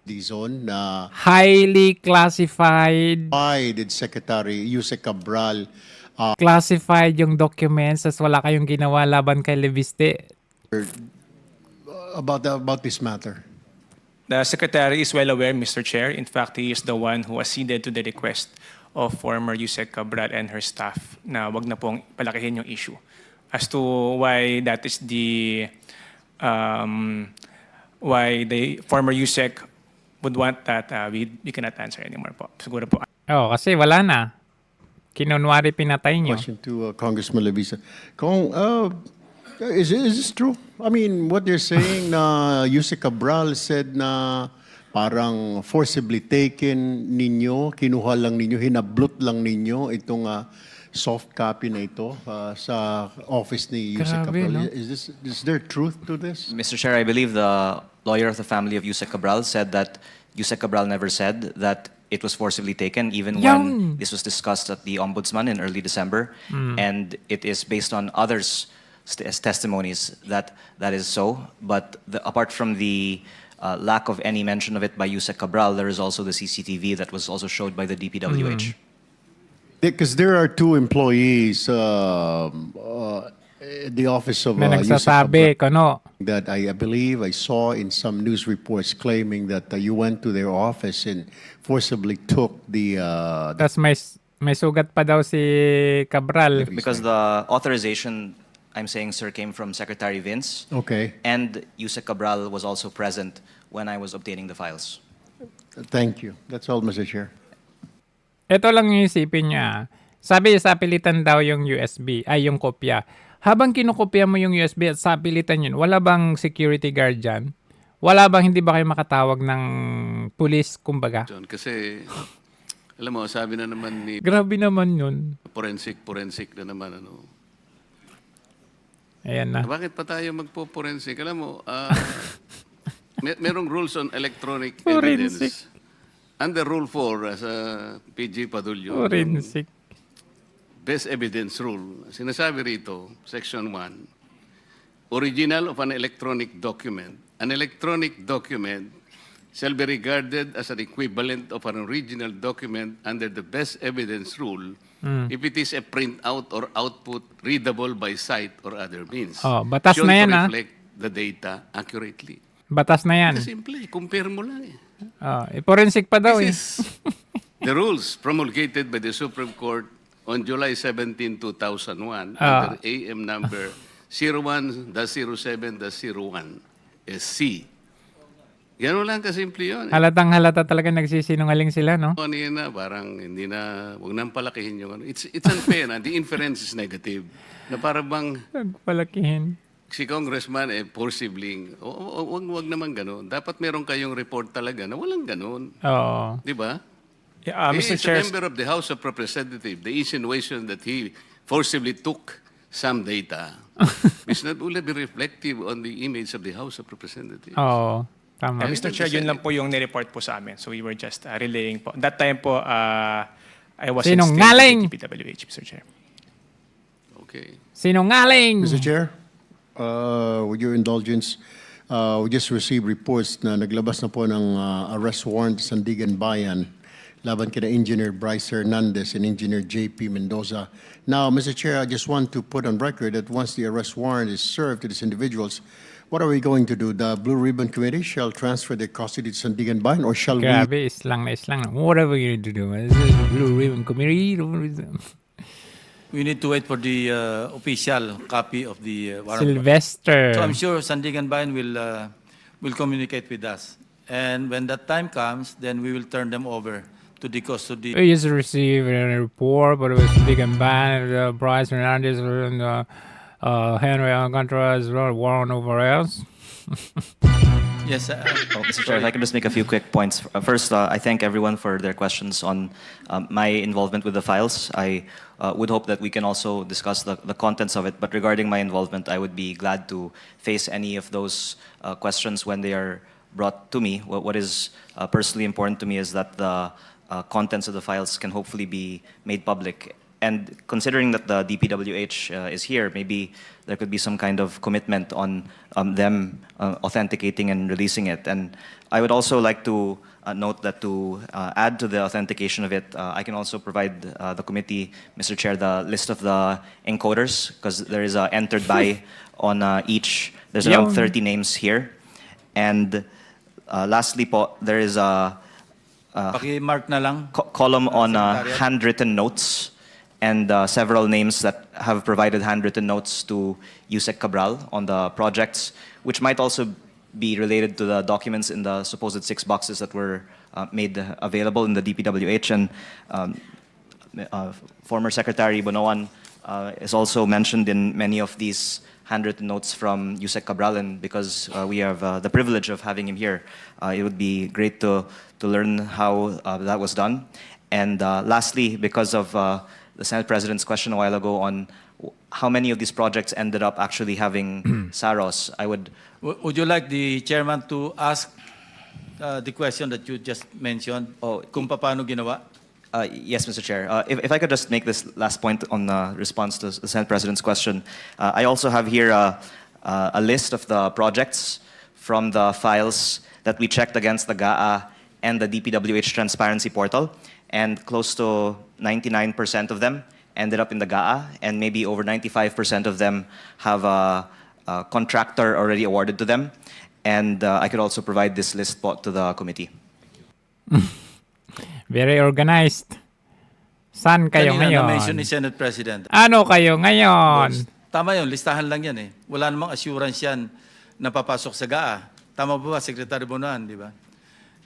Speaker 9: Dizon na
Speaker 2: Highly classified.
Speaker 9: why did Secretary Yusek Cabral
Speaker 2: Classified yung documents, tas wala kayong ginawa laban kay Leviste.
Speaker 9: about this matter?
Speaker 7: The Secretary is well aware, Mr. Chair. In fact, he is the one who acceded to the request of former Yusek Cabral and her staff na wag na pong palakihin yung issue. As to why that is why the former Yusek would want that, we cannot answer anymore po. Siguro po.
Speaker 2: Kasi wala na. Kinunwari pinatay nyo.
Speaker 9: Question to Congressman Levisa. Kung, is this true? I mean, what they're saying na Yusek Cabral said na parang forcibly taken ninyo, kinuha lang ninyo, hinablot lang ninyo itong soft copy na ito sa office ni Yusek
Speaker 2: Grabe,
Speaker 9: Cabral.
Speaker 2: no?
Speaker 9: Is there truth to this?
Speaker 6: Mr. Chair, I believe the lawyer of the family of Yusek Cabral said that Yusek Cabral never said that it was forcibly taken, even when this was discussed at the Ombudsman in early December. And it is based on others' testimonies that that is so. But apart from the lack of any mention of it by Yusek Cabral, there is also the CCTV that was also showed by the DPWH.
Speaker 9: Because there are two employees at the office of
Speaker 2: May
Speaker 9: Yusek
Speaker 2: nagsasabi,
Speaker 9: Cabral
Speaker 2: kono.
Speaker 9: that I believe I saw in some news reports claiming that you went to their office and forcibly took the
Speaker 2: Tapos may sugat pa daw si Cabral.
Speaker 6: Because the authorization, I'm saying, sir, came from Secretary Vince.
Speaker 9: Okay.
Speaker 6: And Yusek Cabral was also present when I was obtaining the files.
Speaker 9: Thank you. That's all, Mr. Chair.
Speaker 2: Ito lang yung isipin niya. Sabi sa pilitan daw yung USB, ay yung kopya. Habang kinukopya mo yung USB at sa pilitan yun, wala bang security guard dyan? Wala bang, hindi ba kayo makatawag ng pulis, kumbaga?
Speaker 3: John, kasi, alam mo, sabi na naman ni
Speaker 2: Grabe naman yun.
Speaker 3: forensic na naman, ano.
Speaker 2: Ayan na.
Speaker 3: Bakit pa tayo magpo-forensic? Alam mo, merong rules on electronic
Speaker 2: Forensic.
Speaker 3: evidence. Under Rule 4, as PG Padulyo,
Speaker 2: Forensic.
Speaker 3: Best Evidence Rule, sinasabi rito, Section 1, original of an electronic document. An electronic document shall be regarded as an equivalent of an original document under the Best Evidence Rule if it is a printout or output readable by sight or other means.
Speaker 2: Oh, batas
Speaker 3: Should
Speaker 2: na yan,
Speaker 3: to
Speaker 2: ah.
Speaker 3: reflect the data accurately.
Speaker 2: Batas na yan.
Speaker 3: Simple, compare mo lang eh.
Speaker 2: Forensic pa daw eh.
Speaker 3: This is the rules promulgated by the Supreme Court on July 17, 2001 under AM number 01-07-01 SC. Gano'n lang kasimple yun.
Speaker 2: Halatang halata talaga nagsisinungaling sila, no?
Speaker 3: Kanina, parang hindi na, huwag nang palakihin yung ano. It's unfair na. The inference is negative. Na parang bang
Speaker 2: Nagpalakihin.
Speaker 3: si Congressman forcibly, wag naman gano'n. Dapat meron kayong report talaga na walang gano'n.
Speaker 2: Oo.
Speaker 3: Di ba?
Speaker 7: Yeah,
Speaker 3: He
Speaker 7: Mr.
Speaker 3: is
Speaker 7: Chair,
Speaker 3: a member of the House of Representatives. The insinuation that he forcibly took some data is not only be reflective on the image of the House of Representatives.
Speaker 2: Oo. Tama.
Speaker 7: Mr. Chair, yun lang po yung nireport po sa amin. So we were just relaying po. That time po, I was
Speaker 2: Sinungaling!
Speaker 7: in DPWH, Mr. Chair.
Speaker 3: Okay.
Speaker 2: Sinungaling!
Speaker 9: Mr. Chair, with your indulgence, we just received reports na naglabas na po ng arrest warrant sa Sandigan Bayan laban kina Engineer Bryce Hernandez and Engineer JP Mendoza. Now, Mr. Chair, I just want to put on record that once the arrest warrant is served to these individuals, what are we going to do? The Blue Ribbon Committee shall transfer their custody to Sandigan Bayan, or shall we?
Speaker 2: Grabe, islang na islang. What are we going to do? This is the Blue Ribbon Committee.
Speaker 1: We need to wait for the official copy of the warrant.
Speaker 2: Sylvester.
Speaker 1: So I'm sure Sandigan Bayan will communicate with us. And when that time comes, then we will turn them over to the custody.
Speaker 2: We just received a report, but it was big and bad. Bryce Hernandez and Henry Alcantara is warrant over us.
Speaker 1: Yes.
Speaker 6: Mr. Chair, if I can just make a few quick points. First, I thank everyone for their questions on my involvement with the files. I would hope that we can also discuss the contents of it. But regarding my involvement, I would be glad to face any of those questions when they are brought to me. What is personally important to me is that the contents of the files can hopefully be made public. And considering that the DPWH is here, maybe there could be some kind of commitment on them authenticating and releasing it. And I would also like to note that to add to the authentication of it, I can also provide the committee, Mr. Chair, the list of the encoders, because there is a entered by on each. There's around 30 names here. And lastly po, there is a
Speaker 1: Paki-mark na lang.
Speaker 6: column on
Speaker 1: Secretariat.
Speaker 6: handwritten notes and several names that have provided handwritten notes to Yusek Cabral on the projects, which might also be related to the documents in the supposed 6 boxes that were made available in the DPWH. And former Secretary Bonoan is also mentioned in many of these handwritten notes from Yusek Cabral, and because we have the privilege of having him here, it would be great to learn how that was done. And lastly, because of the Senate President's question a while ago on how many of these projects ended up actually having SAROS, I would...
Speaker 1: Would you like the chairman to ask the question that you just mentioned? Kung paano ginawa?
Speaker 6: Yes, Mr. Chair. If I could just make this last point on response to the Senate President's question. I also have here a list of the projects from the files that we checked against the GAA and the DPWH Transparency Portal, and close to 99% of them ended up in the GAA, and maybe over 95% of them have a contractor already awarded to them. And I could also provide this list po to the committee.
Speaker 2: Very organized. Saan kayo
Speaker 1: Kanina
Speaker 2: ngayon?
Speaker 1: na-mention ni Senate President.
Speaker 2: Ano kayo ngayon?
Speaker 1: Tama yun, listahan lang yan eh. Wala namang assurance yan na papasok sa GAA. Tama ba, Secretary Bonan, di ba?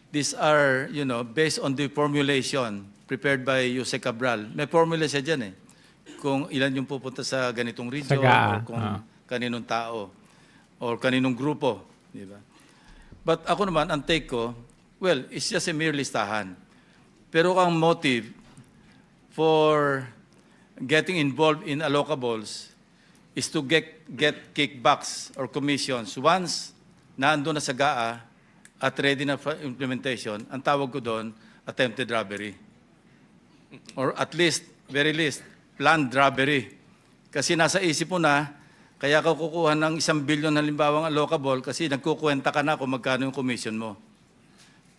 Speaker 1: These are, based on the formulation prepared by Yusek Cabral. May formula siya dyan eh. Kung ilan yung pupunta sa ganitong region,
Speaker 2: GAA,
Speaker 1: or kung kaninong tao, or kaninong grupo, di ba? But ako naman, ang take ko, well, it's just a mere listahan. Pero ang motive for getting involved in allocables is to get kickbacks or commissions once naando na sa GAA at ready na for implementation. Ang tawag ko doon, attempted robbery. Or at least, very least, planned robbery. Kasi nasa isip mo na, kaya ka kukuha ng 1 billion halimbawang allocable kasi nagkukwenta ka na kung magkano yung commission mo.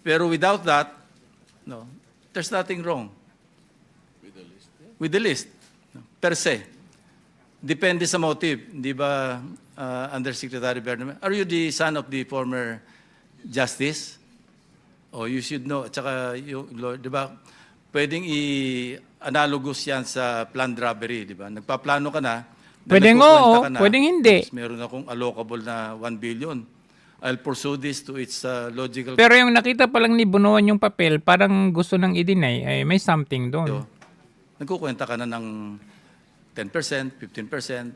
Speaker 1: Pero without that, no, there's nothing wrong. With the list, per se. Depende sa motive. Di ba, Undersecretary Bernabe? Are you the son of the former justice? Oh, you should know. At saka, di ba, pwedeng i-analogous yan sa planned robbery, di ba? Nagpaplano ka na,
Speaker 2: Pwedeng
Speaker 1: nagkukwenta
Speaker 2: oo,
Speaker 1: ka na,
Speaker 2: pwedeng hindi.
Speaker 1: tapos meron akong allocable na 1 billion. I'll pursue this to its logical...
Speaker 2: Pero yung nakita pa lang ni Bunuan yung papel, parang gusto nang i-deny, ay may something doon.
Speaker 1: Nagkukwenta ka na ng 10%, 15%,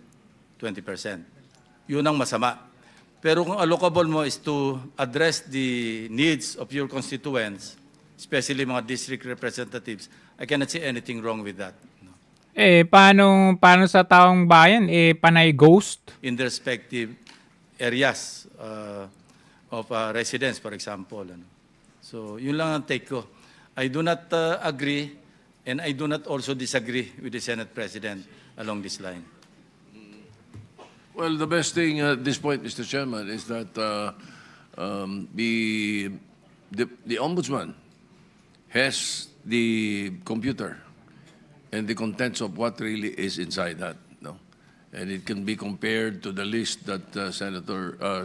Speaker 1: 20%. Yun ang masama. Pero kung allocable mo is to address the needs of your constituents, especially mga district representatives, I cannot see anything wrong with that.
Speaker 2: Paano sa taong bayan? Panay ghost?
Speaker 1: In the respective areas of residence, for example. So, yun lang ang take ko. I do not agree and I do not also disagree with the Senate President along this line.
Speaker 12: Well, the best thing at this point, Mr. Chairman, is that the Ombudsman has the computer and the contents of what really is inside that, no? And it can be compared to the list that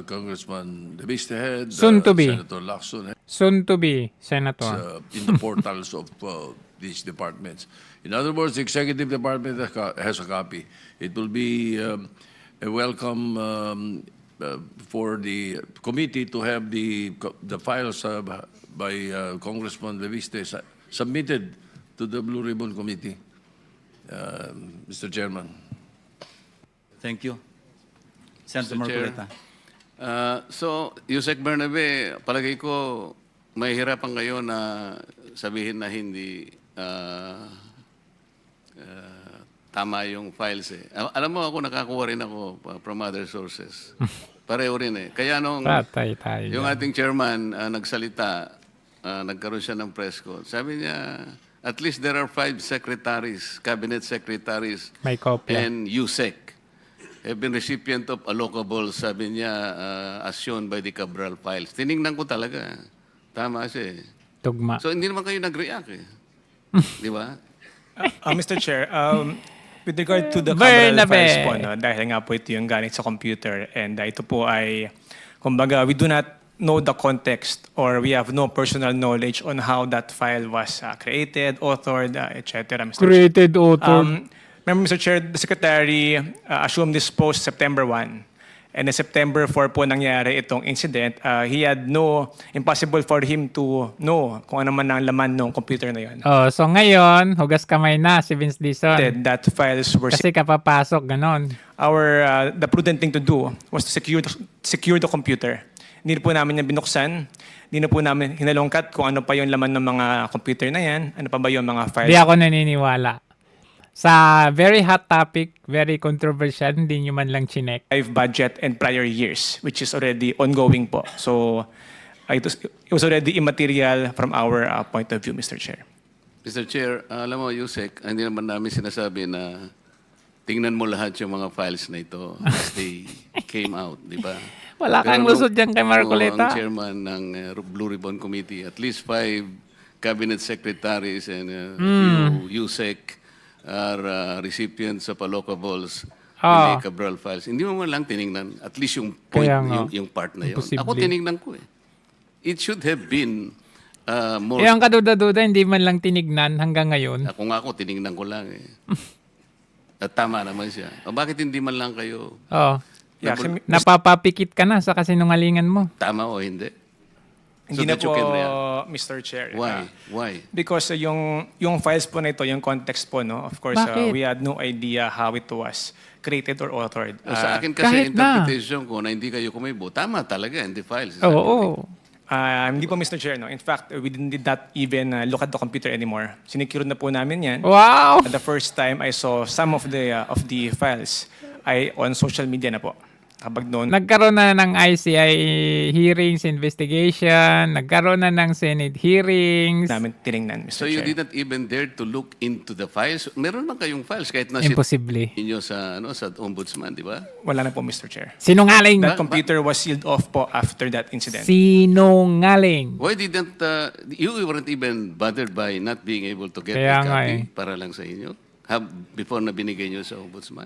Speaker 12: Congressman De Vista had,
Speaker 2: Soon to be.
Speaker 12: Senator Lacson had.
Speaker 2: Soon to be, Senator.
Speaker 12: In the portals of these departments. In other words, the executive department has a copy. It will be a welcome for the committee to have the files by Congressman Leviste submitted to the Blue Ribbon Committee, Mr. Chairman.
Speaker 1: Thank you. Senator
Speaker 3: Mr. Chair.
Speaker 1: Marcoleta.
Speaker 3: So, Yusek Bernabe, palagay ko mahihirapan kayo na sabihin na hindi tama yung files eh. Alam mo, ako nakakuha rin ako from other sources. Pareho rin eh. Kaya nung
Speaker 2: Patay tayo.
Speaker 3: yung ating chairman nagsalita, nagkaroon siya ng press con. Sabi niya, at least there are 5 secretaries, cabinet secretaries,
Speaker 2: May kopya.
Speaker 3: and Yusek have been recipient of allocables, sabi niya, as shown by the Cabral files. Tiningnan ko talaga. Tama siya eh.
Speaker 2: Tugma.
Speaker 3: So, hindi naman kayo nag-react eh. Di ba?
Speaker 7: Mr. Chair, with regard to the
Speaker 2: Bernabe.
Speaker 7: Cabral files po, no, dahil nga po ito yung galing sa computer, and ito po ay, kumbaga, we do not know the context or we have no personal knowledge on how that file was created, authored, etc. Mr.
Speaker 2: Created, authored.
Speaker 7: Remember, Mr. Chair, the Secretary assumed this post September 1. And then September 4 po nangyari itong incident. He had impossible for him to know kung ano man ang laman ng computer na yun.
Speaker 2: Oh, so ngayon, hugas kamay na si Vince Dizon.
Speaker 7: That files were
Speaker 2: Kasi kapapasok, ganon.
Speaker 7: the prudent thing to do was to secure the computer. Hindi po namin yan binuksan. Hindi na po namin hinalongkat kung ano pa yung laman ng mga computer na yan. Ano pa ba yung mga files.
Speaker 2: Hindi ako naniniwala. Sa very hot topic, very controversial, hindi nyo man lang chinek.
Speaker 7: Budget and prior years, which is already ongoing po. So it was already immaterial from our point of view, Mr. Chair.
Speaker 3: Mr. Chair, alam mo, Yusek, hindi naman namin sinasabi na tingnan mo lahat yung mga files na ito as they came out, di ba?
Speaker 2: Wala kang lusod dyan kay Marcoleta.
Speaker 3: Ang chairman ng Blue Ribbon Committee, at least 5 cabinet secretaries and few Yusek are recipients of allocables in the Cabral files. Hindi mo man lang tinignan, at least yung point, yung part na yun. Ako tinignan ko eh. It should have been more...
Speaker 2: Yung kaduda-duda, hindi man lang tinignan hanggang ngayon.
Speaker 3: Ako nga tinignan ko lang eh. At tama naman siya. O bakit hindi man lang kayo...
Speaker 2: Napapapikit ka na sa kasinungalingan mo.
Speaker 3: Tama o hindi?
Speaker 7: Hindi na po, Mr. Chair.
Speaker 3: Why?
Speaker 7: Because yung files po na ito, yung context po, no? Of course, we had no idea how it was created or authored.
Speaker 3: Sa akin kasi interpretation ko na hindi kayo kumibo, tama talaga in the files.
Speaker 7: Hindi po, Mr. Chair. No? In fact, we did not even look at the computer anymore. Sinecure na po namin yan.
Speaker 2: Wow!
Speaker 7: The first time I saw some of the files ay on social media na po. Kapag noon,
Speaker 2: nagkaroon na ng ICI hearings, investigation, nagkaroon na ng Senate hearings.
Speaker 7: Namin tinignan, Mr.
Speaker 3: So
Speaker 7: Chair.
Speaker 3: you did not even dare to look into the files? Meron man kayong files kahit na
Speaker 2: Imposible.
Speaker 3: inyo sa ombudsman, di ba?
Speaker 7: Wala na po, Mr. Chair.
Speaker 2: Sinungaling.
Speaker 7: That computer was sealed off po after that incident.
Speaker 2: Sinungaling.
Speaker 3: Why didn't you weren't even bothered by not being able to get
Speaker 2: Kaya
Speaker 3: a copy
Speaker 2: nga
Speaker 3: para lang sa inyo? Before na binigay nyo sa ombudsman?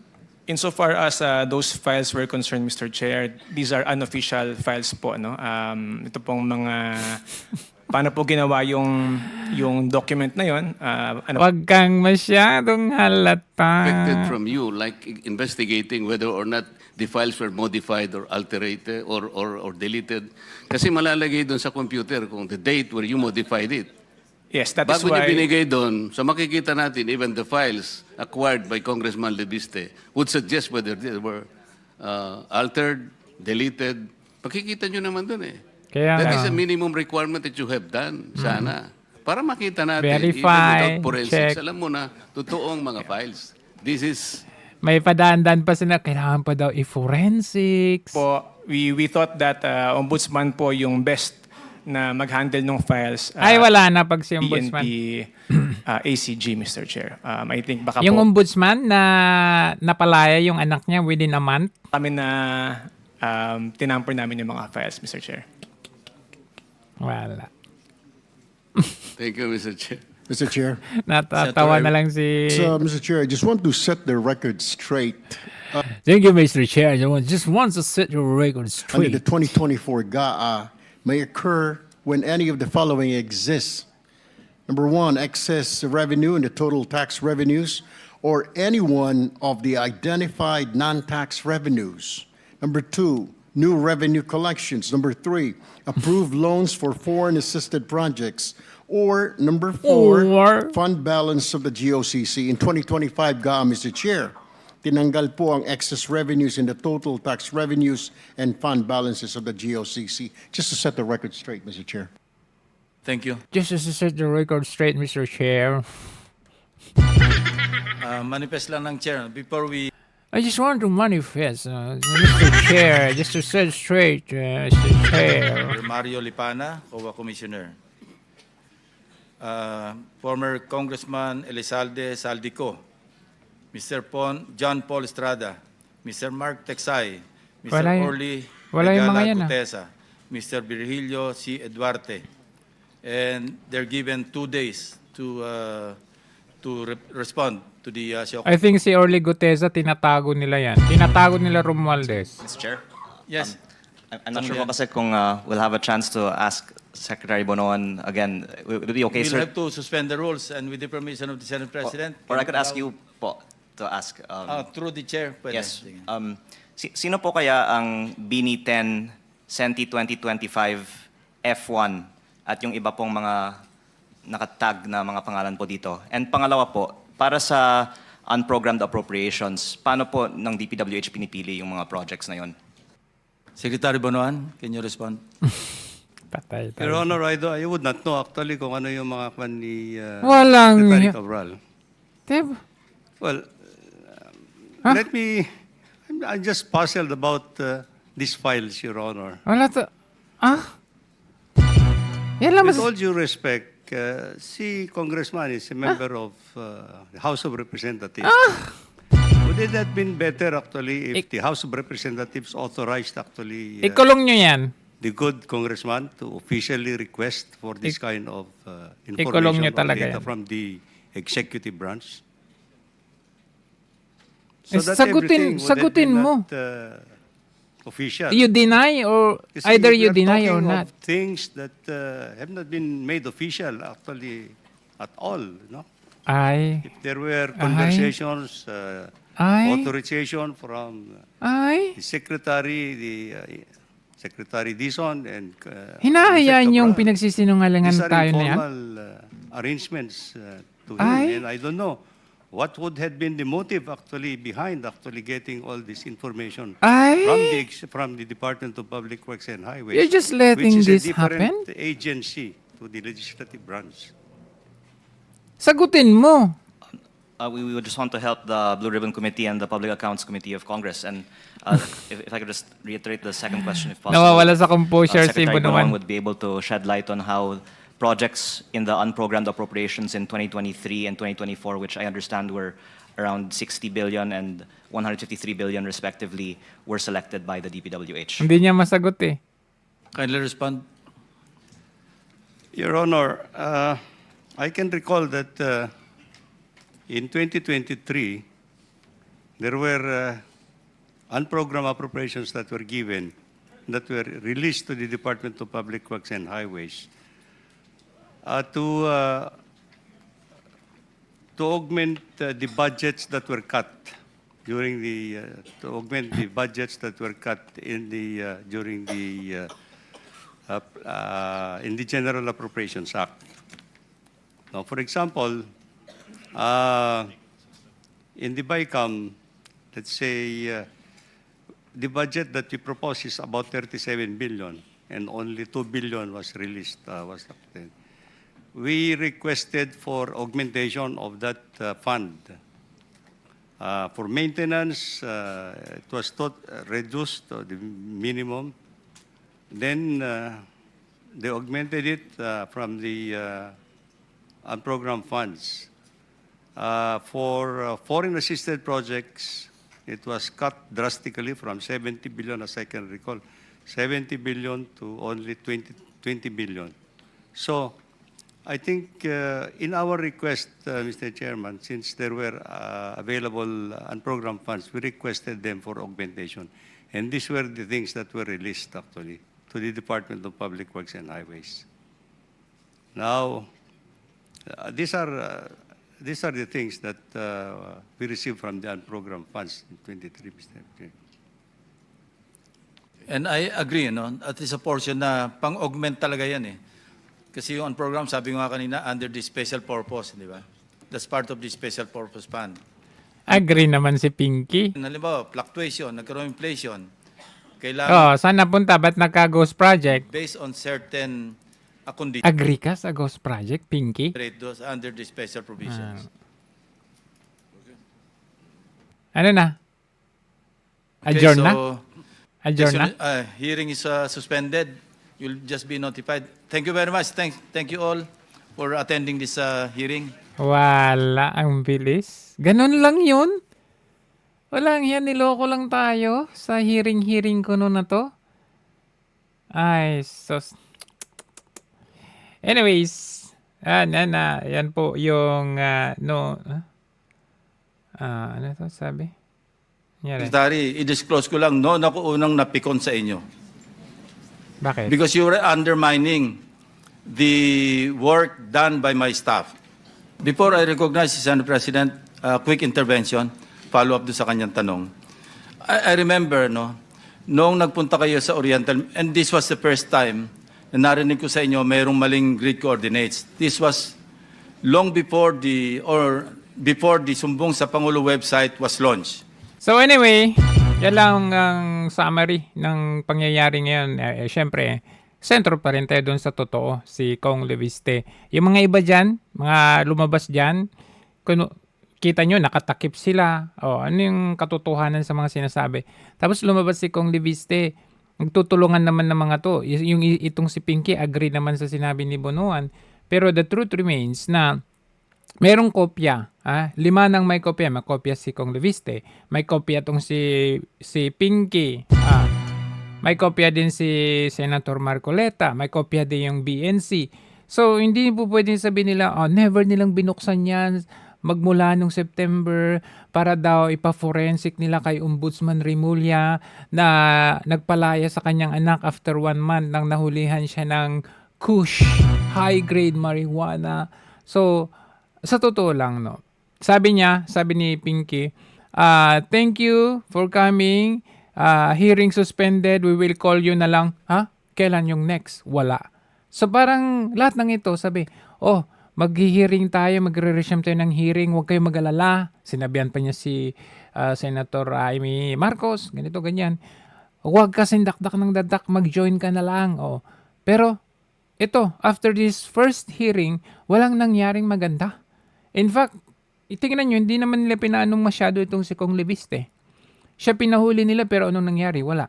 Speaker 7: Insofar as those files were concerned, Mr. Chair, these are unofficial files po. No? Ito pong mga... Paano po ginawa yung document na yon?
Speaker 2: Wag kang masyadong halata.
Speaker 3: Expected from you, like investigating whether or not the files were modified or altered or deleted. Kasi malalagay doon sa computer kung the date where you modified it.
Speaker 7: Yes, that
Speaker 3: Bago
Speaker 7: is why...
Speaker 3: niya binigay doon, so makikita natin even the files acquired by Congressman Lebiste would suggest whether they were altered, deleted. Makikita nyo naman doon eh. That is a minimum requirement that you have done, sana. Para makita natin,
Speaker 2: Verify,
Speaker 3: even without forensics,
Speaker 2: check.
Speaker 3: alam mo na, totoong mga files. This is...
Speaker 2: May padaan-daan pa sila, kailangan pa daw i-forensics.
Speaker 7: Po, we thought that ombudsman po yung best na mag-handle ng files.
Speaker 2: Ay, wala na pag si ombudsman.
Speaker 7: ACG, Mr. Chair. I think baka
Speaker 2: yung
Speaker 7: po...
Speaker 2: ombudsman na napalaya yung anak niya within a month.
Speaker 7: Kami na tinamper namin yung mga files, Mr. Chair.
Speaker 2: Wala.
Speaker 3: Thank you, Mr. Chair.
Speaker 9: Mr. Chair.
Speaker 2: Natatawa na lang si...
Speaker 9: So, Mr. Chair, I just want to set the record straight.
Speaker 2: Thank you, Mr. Chair. I just want to set your record
Speaker 9: Under the
Speaker 2: straight.
Speaker 9: 2024 GAA may occur when any of the following exists. Number one, excess revenue in the total tax revenues or any one of the identified non-tax revenues. Number two, new revenue collections. Number three, approved loans for foreign assisted projects. Or number four, fund balance of the GOCC. In 2025 GAA, Mr. Chair, tinanggal po ang excess revenues in the total tax revenues and fund balances of the GOCC. Just to set the record straight, Mr. Chair.
Speaker 1: Thank you.
Speaker 2: Just to set the record straight, Mr. Chair.
Speaker 1: Manifest lang ng chair. Before we...
Speaker 2: I just want to manifest, Mr. Chair, just to set straight, Mr. Chair.
Speaker 1: Mario Lipana, COA Commissioner. Former Congressman Elizalde Saldico. Mr. John Paul Estrada, Mr. Mark Texay, Mr. Orly Regala Gutesa, Mr. Virgilio C. Eduarte. And they're given 2 days to respond to the
Speaker 2: I think si Orly Gutesa, tinatago nila yan. Tinatago nila Romualdez.
Speaker 6: Mr. Chair?
Speaker 1: Yes.
Speaker 6: I'm not sure po kasi kung we'll have a chance to ask Secretary Bonoan again. Would it be okay,
Speaker 1: We'll
Speaker 6: sir?
Speaker 1: have to suspend the rules and with the permission of the Senate President.
Speaker 6: Or I could ask you po to ask.
Speaker 1: Through the chair. Pwede.
Speaker 6: Yes.
Speaker 1: Sige.
Speaker 6: Sino po kaya ang BINI 10, SENTI 2025, F1 at yung iba pong mga nakatag na mga pangalan po dito? And pangalawa po, para sa unprogrammed appropriations, paano po ng DPWH pinipili yung mga projects na yon?
Speaker 1: Secretary Bonoan, can you respond?
Speaker 2: Patay
Speaker 8: Your
Speaker 2: tayo.
Speaker 8: Honor, I would not know actually kung ano yung mga kwan ni
Speaker 2: Walang
Speaker 8: Secretary
Speaker 2: y-
Speaker 8: Cabral.
Speaker 2: Diba?
Speaker 8: Well, let me, I'm just puzzled about these files, Your Honor.
Speaker 2: Wala to. Yan lang
Speaker 8: With
Speaker 2: mas...
Speaker 8: all due respect, si Congressman is a member of the House of Representatives. Would it have been better actually if the House of Representatives authorized actually
Speaker 2: Ikulong nyo yan.
Speaker 8: the good congressman to officially request for this kind of
Speaker 2: ikulong
Speaker 8: information
Speaker 2: nyo
Speaker 8: or
Speaker 2: talaga
Speaker 8: data
Speaker 2: yan.
Speaker 8: from the executive branch?
Speaker 2: Sagutin
Speaker 8: everything would
Speaker 2: mo.
Speaker 8: have been not, official.
Speaker 2: You deny or
Speaker 8: Kasi
Speaker 2: either
Speaker 8: we
Speaker 2: you
Speaker 8: are
Speaker 2: deny or
Speaker 8: talking
Speaker 2: not.
Speaker 8: of things that have not been made official actually at all. No?
Speaker 2: Ay.
Speaker 8: If there were conversations,
Speaker 2: Ay.
Speaker 8: authorization from
Speaker 2: Ay.
Speaker 8: the Secretary Dizon and
Speaker 2: Hinahayaan
Speaker 8: Yusek
Speaker 2: yung
Speaker 8: Cabral.
Speaker 2: pinagsisinungalingan
Speaker 8: These are
Speaker 2: tayo na yan.
Speaker 8: informal arrangements to him.
Speaker 2: Ay.
Speaker 8: And I don't know what would have been the motive actually behind actually getting all this information
Speaker 2: Ay.
Speaker 8: from the Department of Public Works and Highways.
Speaker 2: You're just letting
Speaker 8: which
Speaker 2: this
Speaker 8: is a different
Speaker 2: happen?
Speaker 8: agency to the legislative branch.
Speaker 2: Sagutin mo.
Speaker 6: We would just want to help the Blue Ribbon Committee and the Public Accounts Committee of Congress. And if I could just reiterate the second question, if possible.
Speaker 2: Nawawala sa composure si
Speaker 6: Secretary
Speaker 2: Bonoan.
Speaker 6: Bonoan would be able to shed light on how projects in the unprogrammed appropriations in 2023 and 2024, which I understand were around 60 billion and 153 billion respectively, were selected by the DPWH.
Speaker 2: Hindi niya masagot eh.
Speaker 1: Kindly respond.
Speaker 8: Your Honor, I can recall that in 2023, there were unprogrammed appropriations that were given, that were released to the Department of Public Works and Highways to augment the budgets that were cut during the to augment the budgets that were cut in the during the in the General Appropriations Act. Now, for example, in the BICAM, let's say the budget that we propose is about 37 billion, and only 2 billion was released. We requested for augmentation of that fund. For maintenance, it was reduced to the minimum. Then they augmented it from the unprogrammed funds. For foreign assisted projects, it was cut drastically from 70 billion, as I can recall, 70 billion to only 20 billion. So I think in our request, Mr. Chairman, since there were available unprogrammed funds, we requested them for augmentation. And these were the things that were released actually to the Department of Public Works and Highways. Now, these are the things that we received from the unprogrammed funds in 23, Mr. Chairman.
Speaker 1: And I agree, no? At least a portion na pang-augment talaga yan eh. Kasi yung program, sabi ko nga kanina, under the special purpose, di ba? That's part of the special purpose fund.
Speaker 2: Agree naman si Pinky.
Speaker 1: Halimbawa, fluctuation, nagkaroon inflation. Kailangan
Speaker 2: Saan napunta? Ba't nagka-ghost project?
Speaker 1: based on certain conditions.
Speaker 2: Agree ka sa ghost project, Pinky?
Speaker 1: Those under the special provisions.
Speaker 2: Ano na?
Speaker 1: Okay,
Speaker 2: Adjourn
Speaker 1: so,
Speaker 2: na? Adjourn na?
Speaker 1: Hearing is suspended. You'll just be notified. Thank you very much. Thank you all for attending this hearing.
Speaker 2: Wala, ang bilis. Ganun lang yun. Walang yan, niloko lang tayo sa hearing ko noon na to. Ay, sos. Anyways, yan po yung, ano to sabi? Nangyari.
Speaker 1: Secretary, i-disclose ko lang, no, ako unang napikon sa inyo.
Speaker 2: Bakit?
Speaker 1: Because you were undermining the work done by my staff. Before I recognize the Senate President, quick intervention, follow up do sa kanyang tanong. I remember, no, noong nagpunta kayo sa Oriental, and this was the first time na narinig ko sa inyo mayroong maling grid coordinates. This was long before before the Sumbong sa Pangulo website was launched.
Speaker 2: So anyway, yan lang ang summary ng pangyayari ngayon. Siyempre, sentro pa rin tayo doon sa totoo, si Kong Leviste. Yung mga iba dyan, mga lumabas dyan, kita nyo, nakatakip sila. Ano yung katotohanan sa mga sinasabi? Tapos lumabas si Kong Leviste, nagtutulungan naman ng mga to. Itong si Pinky, agree naman sa sinabi ni Bonoan. Pero the truth remains na merong kopya. 5 nang may kopya. May kopya si Kong Leviste. May kopya tong si Pinky. May kopya din si Senator Marcoleta. May kopya din yung BNC. So, hindi po pwedeng sabihin nila, never nilang binuksan yan magmula nung September para daw ipa-forensic nila kay Ombudsman Remulla na nagpalaya sa kanyang anak after 1 month nang nahulihan siya ng Kush, high-grade marijuana. So, sa totoo lang, no. Sabi ni Pinky, thank you for coming. Hearing suspended. We will call you na lang. Kailan yung next? Wala. So, parang lahat ng ito, sabi, mag-hearing tayo, magre-resume tayo ng hearing, huwag kayo mag-alala. Sinabihan pa niya si Senator Amy Marcos, ganito, ganyan. Huwag kasing dakdak ng dadak, mag-join ka na lang. Pero, ito, after this first hearing, walang nangyaring maganda. In fact, tingnan nyo, hindi naman nila pinaanong masyado itong si Kong Leviste. Siya pinahuli nila, pero anong nangyari? Wala.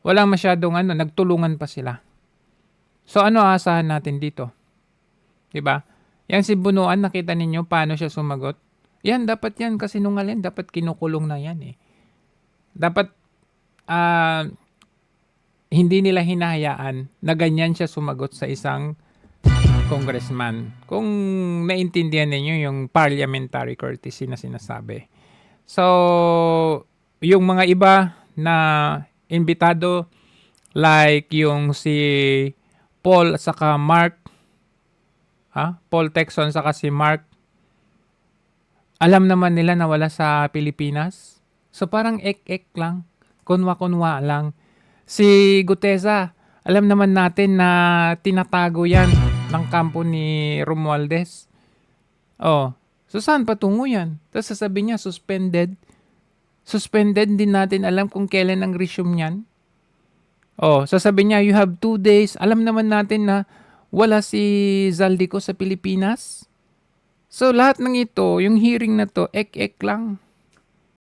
Speaker 2: Walang masyadong nagtulungan pa sila. So, ano aasahan natin dito? Diba? Yan si Bonoan, nakita ninyo paano siya sumagot. Yan, dapat yan kasinungaling. Dapat kinukulong na yan eh. Dapat hindi nila hinahayaan na ganyan siya sumagot sa isang congressman. Kung naintindihan ninyo yung parliamentary courtesy na sinasabi. So, yung mga iba na imbitado like yung si Paul at saka Mark, Paul Texon saka si Mark, alam naman nila na wala sa Pilipinas. So parang ek-ek lang, kunwa-kunwa lang. Si Gutesa, alam naman natin na tinatago yan ng kampo ni Romualdez. So saan patungo yan? Tapos sasabihin niya, suspended. Suspended, din natin alam kung kailan ang resume niyan. Sasabihin niya, you have 2 days. Alam naman natin na wala si Zaldico sa Pilipinas. So, lahat ng ito, yung hearing na to, ek-ek lang.